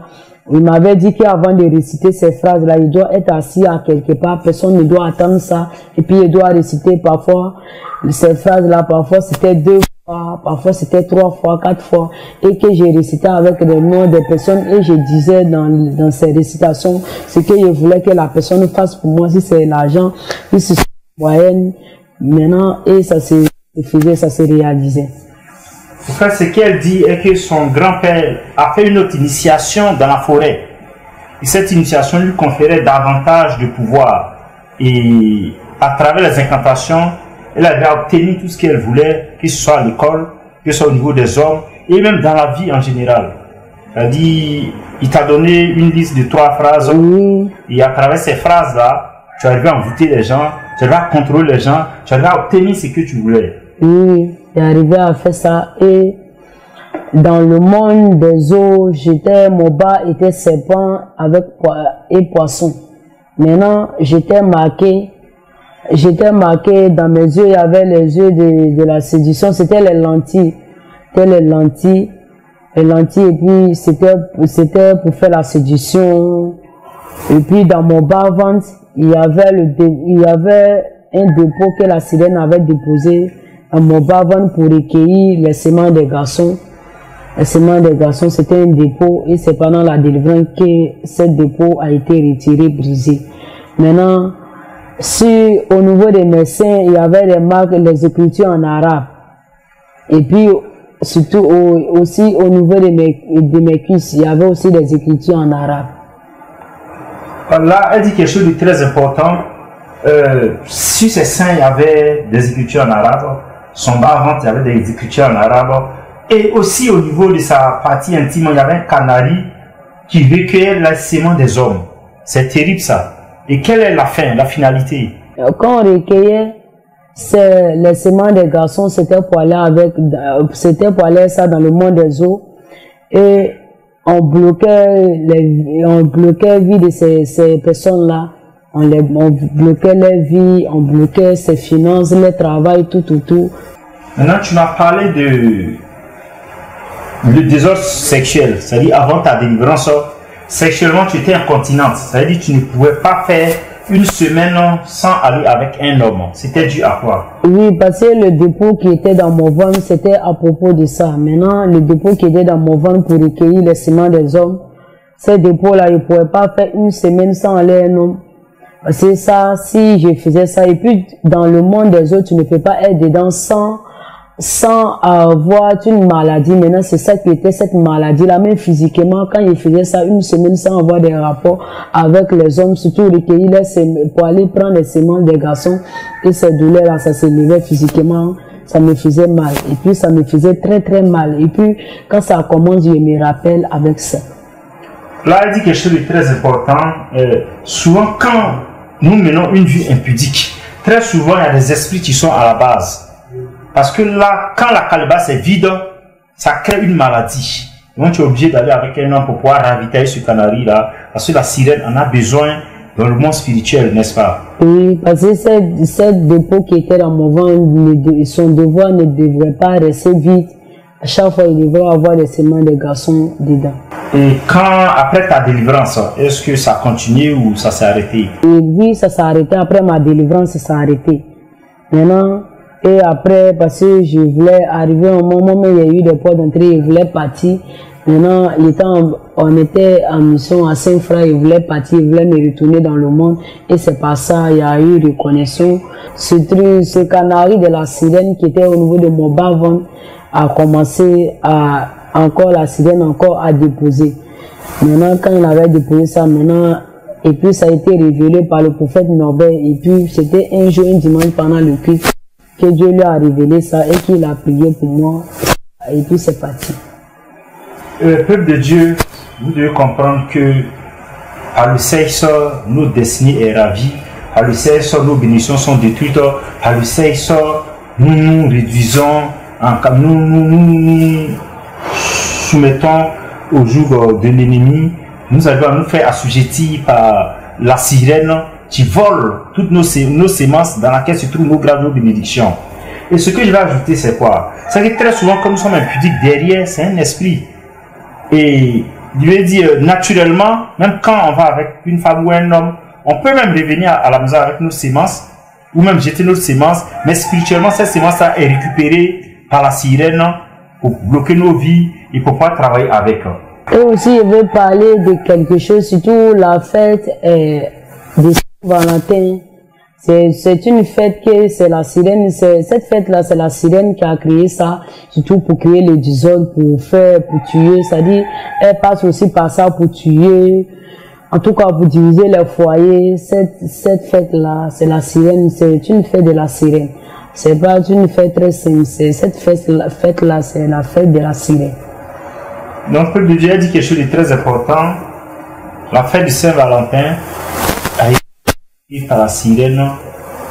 il m'avait dit qu'avant de réciter ces phrases-là, il doit être assis à quelque part, personne ne doit attendre ça, et puis il doit réciter parfois, ces phrases-là, parfois c'était 2 fois, parfois c'était 3 fois, 4 fois, et que j'ai récité avec le nom des personnes, et je disais dans ces récitations ce que je voulais que la personne fasse pour moi, si c'est l'argent, si c'est la moyenne, maintenant, et ça se faisait, ça se réalisait. En fait, ce qu'elle dit est que son grand-père a fait une autre initiation dans la forêt. Et cette initiation lui conférait davantage de pouvoir. Et à travers les incantations, elle avait obtenu tout ce qu'elle voulait, que ce soit à l'école, que ce soit au niveau des hommes, et même dans la vie en général. Elle dit, il t'a donné une liste de 3 phrases, et à travers ces phrases-là, tu arrives à envoûter les gens, tu arrives à contrôler les gens, tu arrives à obtenir ce que tu voulais. Oui, j'arrivais à faire ça, et dans le monde des eaux, mon bas était serpent et poisson. Maintenant, j'étais marqué dans mes yeux, il y avait les yeux de la séduction, c'était les lentilles. C'était les lentilles, et puis c'était pour faire la séduction. Et puis dans mon bas-ventre, il y avait un dépôt que la sirène avait déposé à mon bas-ventre pour recueillir les semences des garçons. Les semences des garçons, c'était un dépôt, et c'est pendant la délivrance que ce dépôt a été retiré, brisé. Maintenant, au niveau des médecins, il y avait des marques, les écritures en arabe. Et puis, surtout aussi au niveau de mes cuisses, il y avait aussi des écritures en arabe. Là, elle dit quelque chose de très important. Sur ces seins, il y avait des écritures en arabe. Son bas-ventre, il y avait des écritures en arabe. Et aussi au niveau de sa partie intime, il y avait un canari qui recueillait les séments des hommes. C'est terrible ça. Et quelle est la fin, la finalité? Quand on recueillait les séments des garçons, c'était pour aller ça dans le monde des eaux. Et on bloquait vie de ces personnes-là. On bloquait les vies, on bloquait ses finances, les travail, tout. Maintenant, tu m'as parlé de le désordre sexuel. C'est-à-dire, avant ta délivrance, sexuellement, tu étais incontinente. C'est-à-dire, tu ne pouvais pas faire une semaine sans aller avec un homme. C'était dû à quoi? Oui, parce que le dépôt qui était dans mon ventre, c'était à propos de ça. Maintenant, le dépôt qui était dans mon ventre pour recueillir les séments des hommes, ces dépôts-là, je ne pouvais pas faire une semaine sans aller un homme. C'est ça, si je faisais ça. Et puis, dans le monde des autres, tu ne peux pas être dedans sans avoir une maladie. Maintenant, c'est ça qui était cette maladie-là. Même physiquement, quand il faisait ça une semaine sans avoir des rapports avec les hommes, surtout recueillir pour aller prendre les semences des garçons, et ces douleurs-là, ça s'élevait physiquement, ça me faisait mal. Et puis, ça me faisait très mal. Et puis, quand ça commence, je me rappelle avec ça. Là, il dit quelque chose de très important. Souvent, quand nous menons une vie impudique, très souvent, il y a des esprits qui sont à la base. Parce que là, quand la calebasse est vide, ça crée une maladie. Donc, tu es obligé d'aller avec un homme pour pouvoir ravitailler ce canari-là. Parce que la sirène en a besoin dans le monde spirituel, n'est-ce pas? Oui, parce que cette dépôt qui était dans mon ventre, son devoir ne devrait pas rester vide. À chaque fois, il devrait avoir des séments de garçons dedans. Et après ta délivrance, est-ce que ça a continué ou ça s'est arrêté? Et oui, ça s'est arrêté. Après ma délivrance, ça s'est arrêté. Maintenant, et après, parce que je voulais arriver au moment où il y a eu des portes d'entrée, je voulais partir. Maintenant, on était en mission à Saint-Frère, je voulais partir, je voulais me retourner dans le monde. Et c'est pas ça, il y a eu reconnaissance. Ce canari de la sirène qui était au niveau de mon bas-ventre a commencé la sirène à déposer. Maintenant, quand il avait déposé ça, et puis ça a été révélé par le prophète Norbert. Et puis, c'était un jour, un dimanche pendant le culte, que Dieu lui a révélé ça et qu'il a prié pour moi. Et puis, c'est parti. Peuple de Dieu, vous devez comprendre que par le sexe, nos destinées est ravie. Par le sexe, nos bénédictions sont détruites. Par le sexe, nous nous réduisons, nous soumettons au joug de l'ennemi. Nous allons nous faire assujettir par la sirène qui vole toutes nos sémences dans laquelle se trouvent nos graves bénédictions. Et ce que je vais ajouter, c'est quoi? C'est que très souvent, comme nous sommes impudiques, derrière, c'est un esprit. Et je vais dire, naturellement, même quand on va avec une femme ou un homme, on peut même revenir à la maison avec nos sémences, ou même jeter nos sémences, mais spirituellement, cette sémence-là est récupérée par la sirène pour bloquer nos vies et pour pouvoir travailler avec. Et aussi, je veux parler de quelque chose, surtout la fête de Saint-Valentin. C'est une fête que c'est la sirène, cette fête-là, c'est la sirène qui a créé ça, surtout pour créer les désordres, pour tuer, c'est-à-dire, elle passe aussi par ça pour tuer, en tout cas pour diviser les foyers. Cette fête-là, c'est la sirène, c'est une fête de la sirène. C'est pas une fête très simple, cette fête-là, c'est la fête de la sirène. Donc, le Dieu a dit quelque chose de très important. La fête de Saint-Valentin a été par la sirène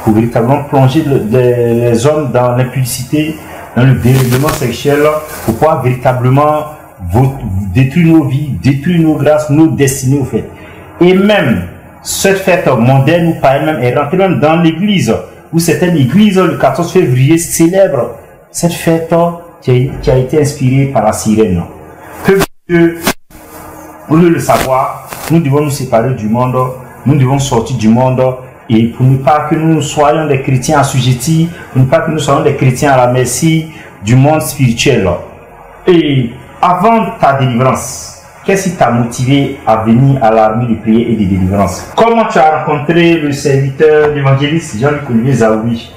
pour véritablement plonger les hommes dans l'impudicité, dans le dérèglement sexuel, pour pouvoir véritablement détruire nos vies, détruire nos grâces, nos destinées au fait. Et même, cette fête mondaine ou pas elle-même est rentrée même dans l'église, où certaines églises, le 14 février, célèbrent cette fête qui a été inspirée par la sirène. Que, pour le savoir, nous devons nous séparer du monde, nous devons sortir du monde, et pour ne pas que nous soyons des chrétiens assujettis, pour ne pas que nous soyons des chrétiens à la merci du monde spirituel. Et avant ta délivrance, qu'est-ce qui t'a motivé à venir à l'armée de prière et de délivrance? Comment tu as rencontré le serviteur l'évangéliste Jean-Luc Olivier Zaoui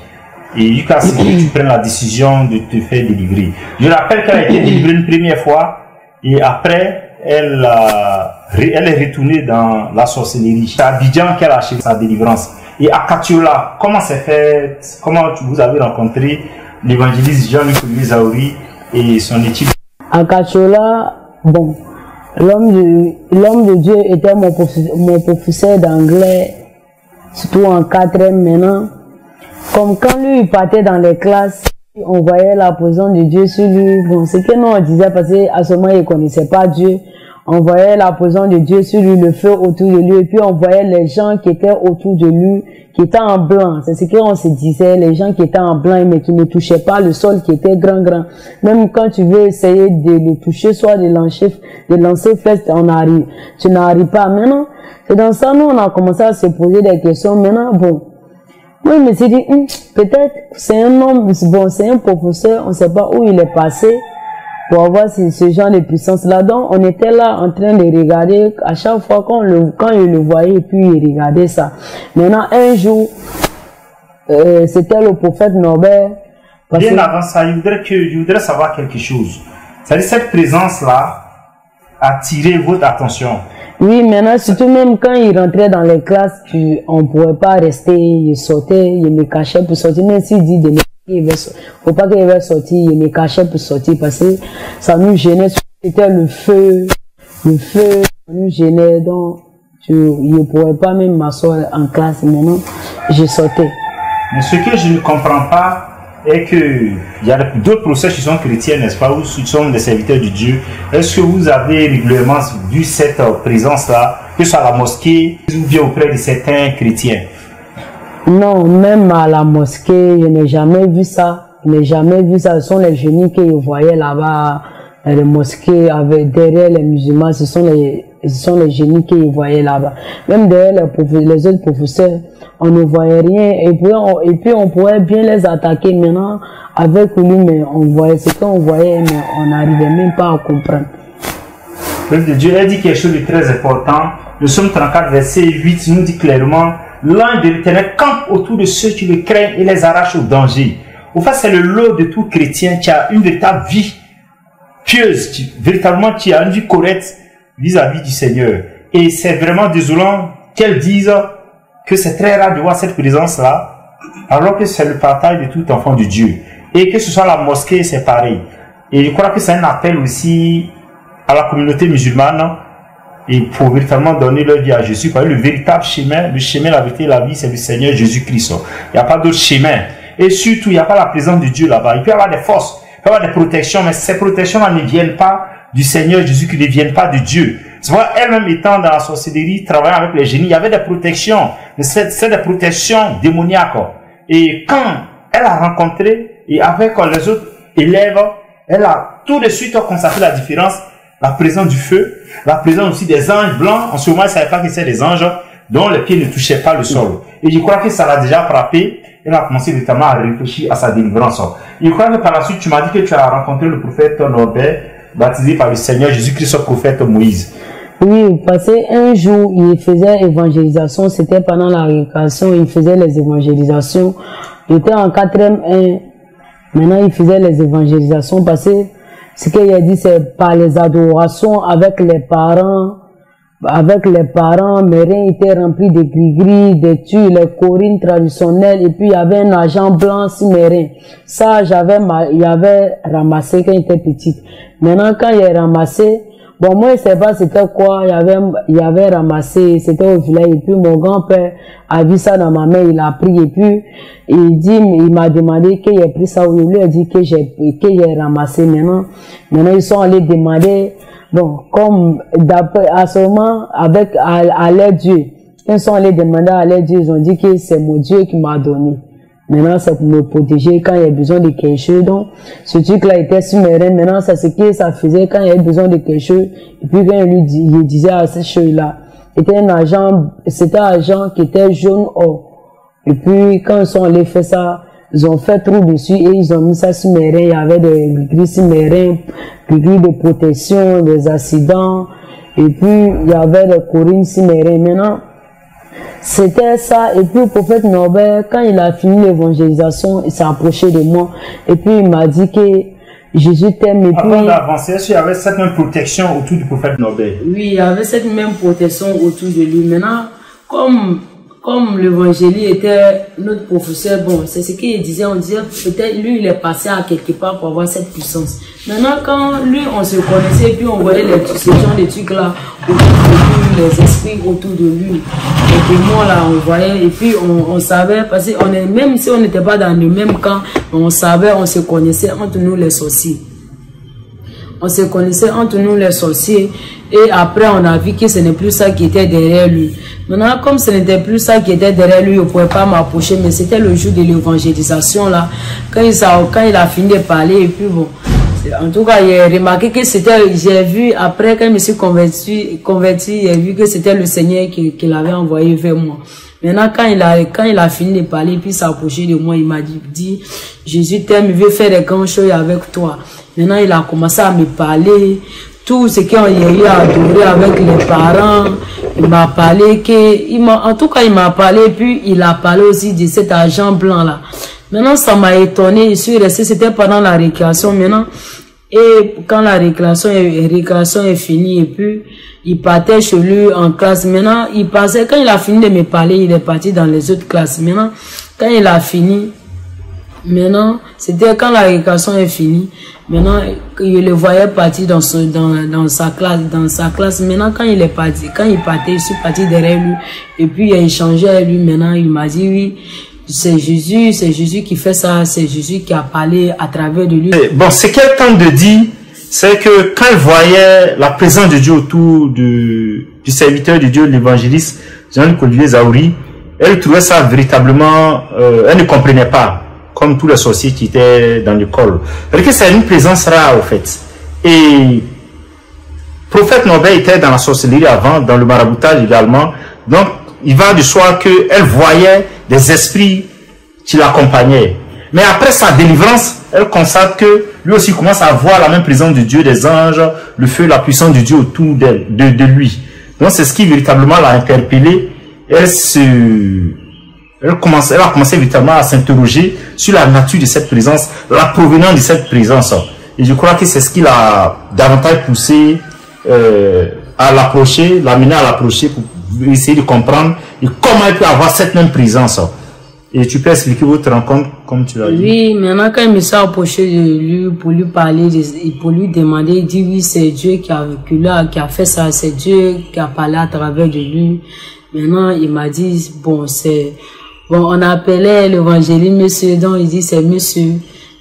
et jusqu'à ce que tu prennes la décision de te faire délivrer? Je rappelle qu'elle a été délivrée une première fois et après elle est retournée dans la sorcellerie. C'est à Abidjan qu'elle a acheté sa délivrance. Et à Katiola, comment c'est fait? Comment vous avez rencontré l'évangéliste Jean-Luc Zaouri et son équipe? À Katiola, bon, l'homme de Dieu était mon professeur d'anglais, surtout en 4e maintenant. Comme quand lui il partait dans les classes, on voyait la présence de Dieu sur lui. Bon, c'est que nous on disait parce qu'à ce moment il ne connaissait pas Dieu. On voyait la présence de Dieu sur lui, le feu autour de lui, et puis on voyait les gens qui étaient autour de lui, qui étaient en blanc. C'est ce qu'on se disait, les gens qui étaient en blanc, mais qui ne touchaient pas le sol, qui était grand. Même quand tu veux essayer de le toucher, soit de lancer flèche, tu n'arrives pas. Maintenant, c'est dans ça, nous, on a commencé à se poser des questions. Maintenant, bon, moi, je me suis dit, peut-être, c'est un homme, bon, c'est un professeur, on ne sait pas où il est passé, pour avoir ce genre de puissance-là. Donc, on était là en train de regarder à chaque fois quand il le voyait, et puis il regardait ça. Maintenant, un jour, c'était le prophète Norbert. Bien avant ça, je voudrais savoir quelque chose. C'est-à-dire, cette présence-là a attiré votre attention. Oui, maintenant, surtout même quand il rentrait dans les classes, on ne pouvait pas rester, il sortait, il me cachait pour sortir, même s'il dit de faut pas qu'il va sortir, il me cachait pour sortir parce que ça nous gênait, c'était le feu, ça nous gênait, donc je ne pouvais pas même m'asseoir en classe, maintenant je sortais. Mais ce que je ne comprends pas est que il y a d'autres professeurs qui sont chrétiens, n'est-ce pas, ou qui sont des serviteurs de Dieu. Est-ce que vous avez régulièrement vu cette présence-là, que ce soit à la mosquée ou bien auprès de certains chrétiens? Non, même à la mosquée, je n'ai jamais vu ça. Je n'ai jamais vu ça. Ce sont les génies que je voyais là-bas, les mosquées, derrière les musulmans, ce sont les génies que je voyais là-bas. Même derrière les autres professeurs, on ne voyait rien. Et puis on pourrait bien les attaquer maintenant avec lui, mais on voyait ce qu'on voyait, mais on n'arrivait même pas à comprendre. Dieu a dit quelque chose de très important. Le Psaume 34, verset 8, nous dit clairement: l'ange de l'Éternel campe autour de ceux qui le craignent et les arrache au danger. Au fait, c'est le lot de tout chrétien qui a une véritable vie pieuse, qui a une vie correcte vis-à-vis du Seigneur. Et c'est vraiment désolant qu'elles disent que c'est très rare de voir cette présence-là, alors que c'est le partage de tout enfant de Dieu. Et que ce soit la mosquée, c'est pareil. Et je crois que c'est un appel aussi à la communauté musulmane, et pour véritablement donner leur vie à Jésus, parce que le véritable chemin, le chemin, la vérité et la vie, c'est le Seigneur Jésus-Christ. Il n'y a pas d'autre chemin. Et surtout, il n'y a pas la présence de Dieu là-bas. Il peut y avoir des forces, il peut y avoir des protections, mais ces protections-là ne viennent pas du Seigneur Jésus, qui ne viennent pas de Dieu. C'est vrai, elle-même étant dans la sorcellerie, travaillant avec les génies, il y avait des protections, mais c'est des protections démoniaques. Et quand elle a rencontré, et avec les autres élèves, elle a tout de suite constaté la différence. La présence du feu, la présence aussi des anges blancs. En ce moment, elle ne savait pas que c'est des anges dont les pieds ne touchaient pas le sol. Et je crois que ça l'a déjà frappé. Elle a commencé notamment à réfléchir à sa délivrance. Je crois que par la suite, tu m'as dit que tu as rencontré le prophète Norbert, baptisé par le Seigneur Jésus-Christ, le prophète Moïse. Oui, parce qu'un jour, il faisait évangélisation. C'était pendant la récréation, il faisait les évangélisations. Il était en 4e 1. Maintenant, il faisait les évangélisations parce que ce qu'il a dit, c'est par les adorations avec les parents. Mes reins étaient remplis de gris-gris, de tuiles, les chorines traditionnelles, et puis il y avait un argent blanc sur mes reins. Ça, il avait ramassé quand j'étais petite. Maintenant, quand il a ramassé, bon, moi, je sais pas c'était quoi, il avait ramassé, c'était au village, et puis mon grand-père a vu ça dans ma main, il a pris, et puis, il m'a demandé qu'il ait pris ça, il lui a dit que j'ai ramassé. Maintenant, ils sont allés demander, bon, comme, d'après, à ce moment, à leur Dieu, ils sont allés demander à leur Dieu, ils ont dit que c'est mon Dieu qui m'a donné. Maintenant, c'est pour me protéger quand il y a besoin de quelque chose. Donc, ce truc-là était sur mes reins. Maintenant, c'est ce que ça faisait quand il y avait besoin de quelque chose. Et puis, quand il disait à cette chose-là, c'était un agent qui était jaune or. Et puis, quand ils sont allés faire ça, ils ont fait trou dessus et ils ont mis ça sur mes reins. Il y avait des gris sur mes reins, des gris de protection, des accidents. Et puis, il y avait des chorines sur mes reins. Maintenant, c'était ça. Et puis le prophète Norbert, quand il a fini l'évangélisation, il s'est approché de moi. Et puis il m'a dit que Jésus t'aime. Et puis, avant d'avancer, est-ce qu'il y avait cette même protection autour du prophète Norbert? Oui, il y avait cette même protection autour de lui. Maintenant, comme comme l'évangélie était notre professeur, bon, c'est ce qu'il disait, on disait peut-être lui il est passé à quelque part pour avoir cette puissance. Maintenant quand lui on se connaissait, puis on voyait ces gens de trucs là, autour de lui, les esprits autour de lui, les démons là, on voyait, et puis on savait, parce que même si on n'était pas dans le même camp, on savait, on se connaissait entre nous les sorciers. On se connaissait entre nous les sorciers et après on a vu que ce n'est plus ça qui était derrière lui. Maintenant comme ce n'était plus ça qui était derrière lui, on ne pouvait pas m'approcher, mais c'était le jour de l'évangélisation là, quand il a fini de parler et puis bon, en tout cas j'ai remarqué que c'était, j'ai vu après quand je me suis converti, j'ai vu que c'était le Seigneur qui l'avait envoyé vers moi. Maintenant quand il a fini de parler puis s'approcher de moi, il m'a dit Jésus t'aime, il veut faire des grandes choses avec toi. Maintenant, il a commencé à me parler, tout ce qu'on a eu à adorer avec les parents. Il m'a parlé en tout cas, il m'a parlé, puis il a parlé aussi de cet argent blanc là. Maintenant, ça m'a étonné, je suis resté, c'était pendant la récréation maintenant. Et quand la récréation est finie, et puis, il partait chez lui en classe. Maintenant, quand il a fini de me parler, il est parti dans les autres classes. Maintenant, quand il a fini, maintenant, c'était quand la récréation est finie. Maintenant, je le voyais partir dans sa classe. Maintenant, quand il partait, je suis parti derrière lui. Et puis, il a échangé avec lui. Maintenant, il m'a dit, oui, c'est Jésus qui fait ça. C'est Jésus qui a parlé à travers de lui. Bon, ce qu'elle tente de dire, c'est que quand elle voyait la présence de Dieu autour du serviteur de Dieu, l'évangéliste Jean-Luc Olivier Zahouri, elle trouvait ça véritablement, elle ne comprenait pas, comme tous les sorciers qui étaient dans l'école. Parce que c'est une présence rare, au fait. Et Prophète Norbert était dans la sorcellerie avant, dans le maraboutage également. Donc, il va de soi qu'elle voyait des esprits qui l'accompagnaient. Mais après sa délivrance, elle constate que lui aussi commence à voir la même présence de Dieu, des anges, le feu, la puissance de Dieu autour d'elle, de lui. Donc, c'est ce qui véritablement l'a interpellée. Elle a commencé véritablement à s'interroger sur la nature de cette présence, la provenance de cette présence. Et je crois que c'est ce qui l'a davantage poussé à l'approcher, l'amener à l'approcher pour essayer de comprendre et comment elle peut avoir cette même présence. Et tu peux expliquer votre rencontre comme tu l'as dit? Oui, maintenant quand il me s'est approché de lui pour lui parler, pour lui demander, il dit oui, c'est Dieu qui a fait ça, c'est Dieu qui a parlé à travers de lui. Maintenant, il m'a dit, bon, on appelait l'évangéliste monsieur, donc il dit c'est monsieur.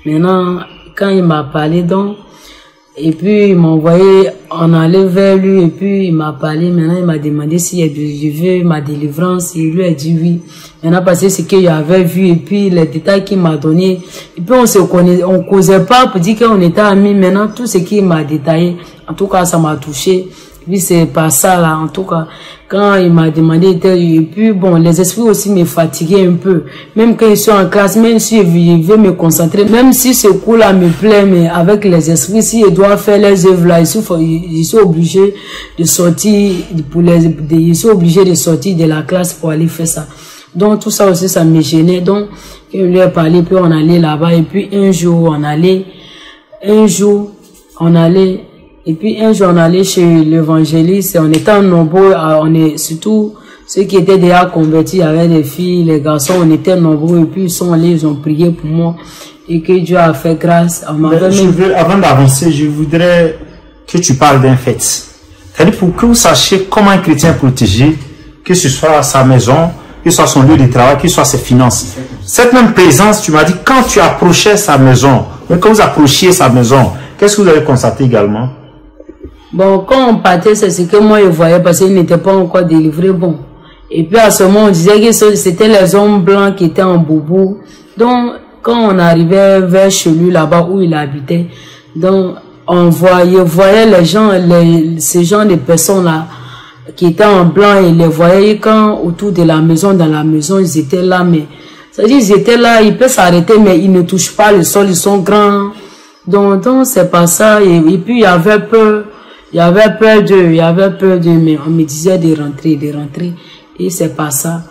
Maintenant, quand il m'a parlé, donc, et puis il m'a envoyé, on allait vers lui, et puis il m'a parlé. Maintenant, il m'a demandé si je veux ma délivrance, et il lui a dit oui. Maintenant, parce que ce qu'il avait vu, et puis les détails qu'il m'a donné, et puis on causait pas pour dire qu'on était amis. Maintenant, tout ce qu'il m'a détaillé, en tout cas, ça m'a touché. Puis c'est pas ça là, en tout cas, quand il m'a demandé, et puis bon, les esprits aussi me fatiguaient un peu, même quand ils sont en classe, même si je veux me concentrer, même si ce cours là me plaît, mais avec les esprits, si ils doivent faire les œuvres là, ils sont obligés de sortir, ils sont obligés de sortir de la classe pour aller faire ça. Donc tout ça aussi, ça me gênait. Donc, quand je lui ai parlé, puis on allait là-bas, et puis un jour on allait, et puis un jour on allait chez l'évangéliste, on était nombreux, surtout ceux qui étaient déjà convertis, il y avait des filles, les garçons, on était nombreux, et puis ils sont allés, ils ont prié pour moi, et que Dieu a fait grâce. Avant d'avancer, je voudrais que tu parles d'un fait. C'est-à-dire pour que vous sachiez comment un chrétien est protégé, que ce soit sa maison, que ce soit son lieu de travail, que ce soit ses finances. Cette même présence, tu m'as dit, quand tu approchais sa maison, mais quand vous approchiez sa maison, qu'est-ce que vous avez constaté également? Bon, quand on partait, c'est ce que moi je voyais parce qu'il n'était pas encore délivré. Bon. Et puis à ce moment, on disait que c'était les hommes blancs qui étaient en boubou. Donc, quand on arrivait vers chez lui, là-bas où il habitait, donc, on voyait les gens, ces gens de personnes-là, qui étaient en blanc, et les voyait quand autour de la maison, dans la maison, ils étaient là, mais, c'est-à-dire, ils étaient là, ils peuvent s'arrêter, mais ils ne touchent pas le sol, ils sont grands. Donc c'est pas ça, et puis il y avait peur. Il y avait peur d'eux, mais on me disait de rentrer, et c'est pas ça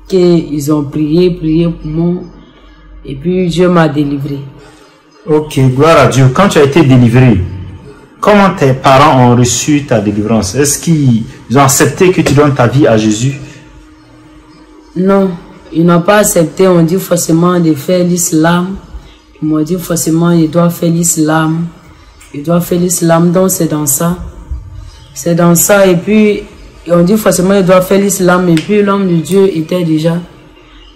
qu'ils ont prié pour moi, et puis Dieu m'a délivré. Ok, gloire à Dieu. Quand tu as été délivré, comment tes parents ont reçu ta délivrance? Est-ce qu'ils ont accepté que tu donnes ta vie à Jésus? Non, ils n'ont pas accepté. On dit forcément de faire l'islam. Ils m'ont dit forcément il doit faire l'islam. Il doit faire l'islam, donc c'est dans ça. C'est dans ça. Et puis, on dit forcément il doit faire l'islam. Et puis, l'homme de Dieu était déjà...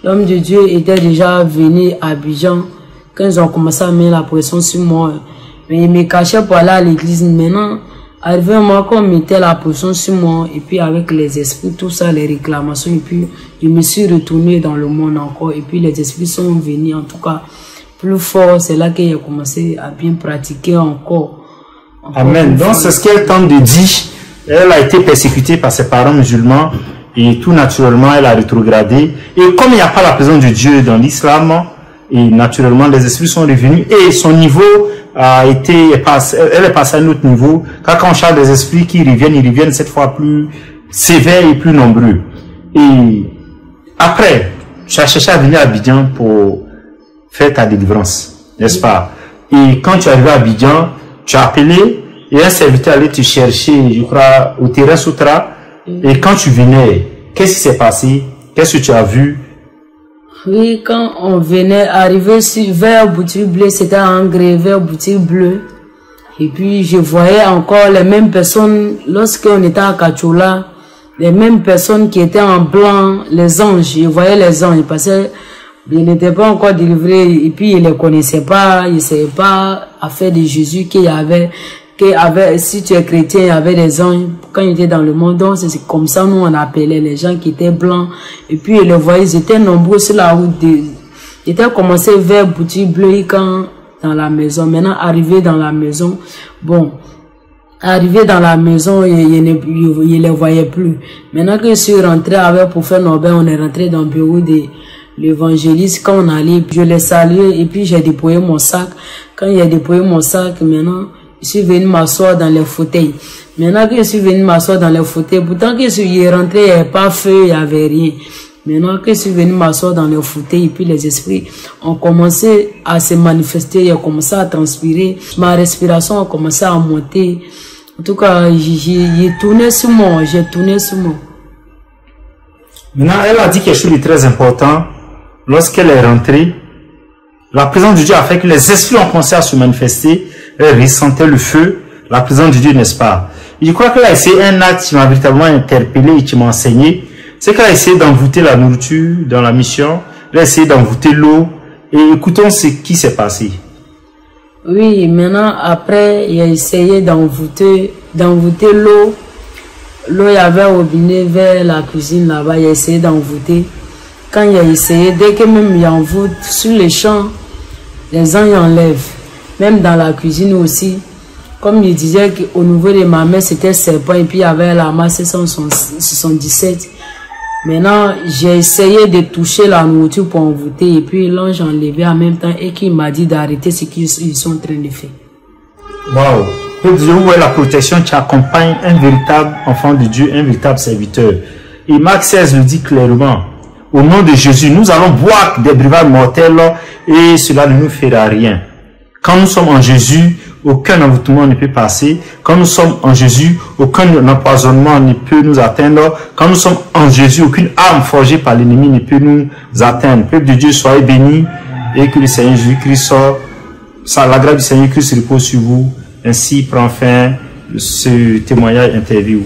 L'homme de Dieu était déjà venu à Abidjan quand ils ont commencé à mettre la pression sur moi. Mais il me cachait pour aller à l'église. Maintenant, arrivé un moment qu'on mettait la pression sur moi, et puis avec les esprits, tout ça, les réclamations, et puis je me suis retourné dans le monde encore, et puis les esprits sont venus, en tout cas, plus fort. C'est là qu'il a commencé à bien pratiquer encore. Amen. Donc c'est ce qu'elle tente de dire. Elle a été persécutée par ses parents musulmans. Et tout naturellement, elle a rétrogradé. Et comme il n'y a pas la présence de Dieu dans l'islam, et naturellement, les esprits sont revenus. Et son niveau a été... Elle est passée à un autre niveau. Quand on charge des esprits qui reviennent, ils reviennent cette fois plus sévères et plus nombreux. Et après, tu as cherché à venir à Abidjan pour faire ta délivrance, n'est-ce pas? Et quand tu es arrivé à Abidjan, tu as appelé et un serviteur allait te chercher, je crois, au terrain Soutra. Et quand tu venais, qu'est-ce qui s'est passé? Qu'est-ce que tu as vu? Oui, quand on venait arriver vers Boutique Bleue, c'était engrais vers Boutique Bleue. Et puis je voyais encore les mêmes personnes, lorsqu'on était à Kachola, les mêmes personnes qui étaient en blanc, les anges. Je voyais les anges parce qu'ils n'étaient pas encore délivrés. Et puis ils ne les connaissaient pas, ils ne savaient pas à faire de Jésus qu'il y avait. Si tu es chrétien, il y avait des anges quand ils étaient dans le monde. Donc c'est comme ça nous on appelait les gens qui étaient blancs. Et puis ils les voyaient, ils étaient nombreux sur la route. Ils étaient commencé vers Boutique Bleue quand dans la maison. Maintenant arrivé dans la maison, bon, arrivé dans la maison, il les voyait plus. Maintenant que je suis rentré avec pour faire nos bains, on est rentré dans le bureau de l'évangéliste. Quand on allait, je l'ai salué et puis j'ai déployé mon sac. Quand il a déployé mon sac, maintenant je suis venu m'asseoir dans les fauteuils. Maintenant que je suis venu m'asseoir dans les fauteuils, pourtant que je suis rentré, il n'y avait pas feu, il n'y avait rien. Maintenant que je suis venu m'asseoir dans les fauteuils, et puis les esprits ont commencé à se manifester, ils ont commencé à transpirer. Ma respiration a commencé à monter. En tout cas, j'ai tourné sur moi, j'ai tourné sur moi. Maintenant, elle a dit quelque chose de très important. Lorsqu'elle est rentrée, la présence de Dieu a fait que les esprits ont commencé à se manifester. Elle ressentait le feu, la présence de Dieu, n'est-ce pas? Et je crois qu'elle a essayé un acte qui m'a véritablement interpellé et qui m'a enseigné. C'est qu'elle a essayé d'envoûter la nourriture dans la mission. Elle a essayé d'envoûter l'eau. Et écoutons ce qui s'est passé. Oui, maintenant, après, il a essayé d'envoûter l'eau. L'eau, il y avait au robinet vers la cuisine là-bas. Il a essayé d'envoûter. Quand il a essayé, dès que même il envoûte sur les champs, les anges enlèvent. Même dans la cuisine aussi. Comme il disait qu'au niveau de ma mère, c'était serpent. Et puis il y avait la masse 77. Maintenant, j'ai essayé de toucher la nourriture pour envoûter. Et puis l'ange enlevé en même temps. Et qui m'a dit d'arrêter ce qu'ils sont en train de faire. Waouh! Vous voyez la protection qui accompagne un véritable enfant de Dieu, un véritable serviteur. Et Marc 16 le dit clairement. Au nom de Jésus, nous allons boire des breuvages mortels et cela ne nous fera rien. Quand nous sommes en Jésus, aucun envoûtement ne peut passer. Quand nous sommes en Jésus, aucun empoisonnement ne peut nous atteindre. Quand nous sommes en Jésus, aucune arme forgée par l'ennemi ne peut nous atteindre. Peuple de Dieu, soyez bénis et que le Seigneur Jésus-Christ la grâce du Seigneur Christ repose sur vous. Ainsi prend fin ce témoignage interview.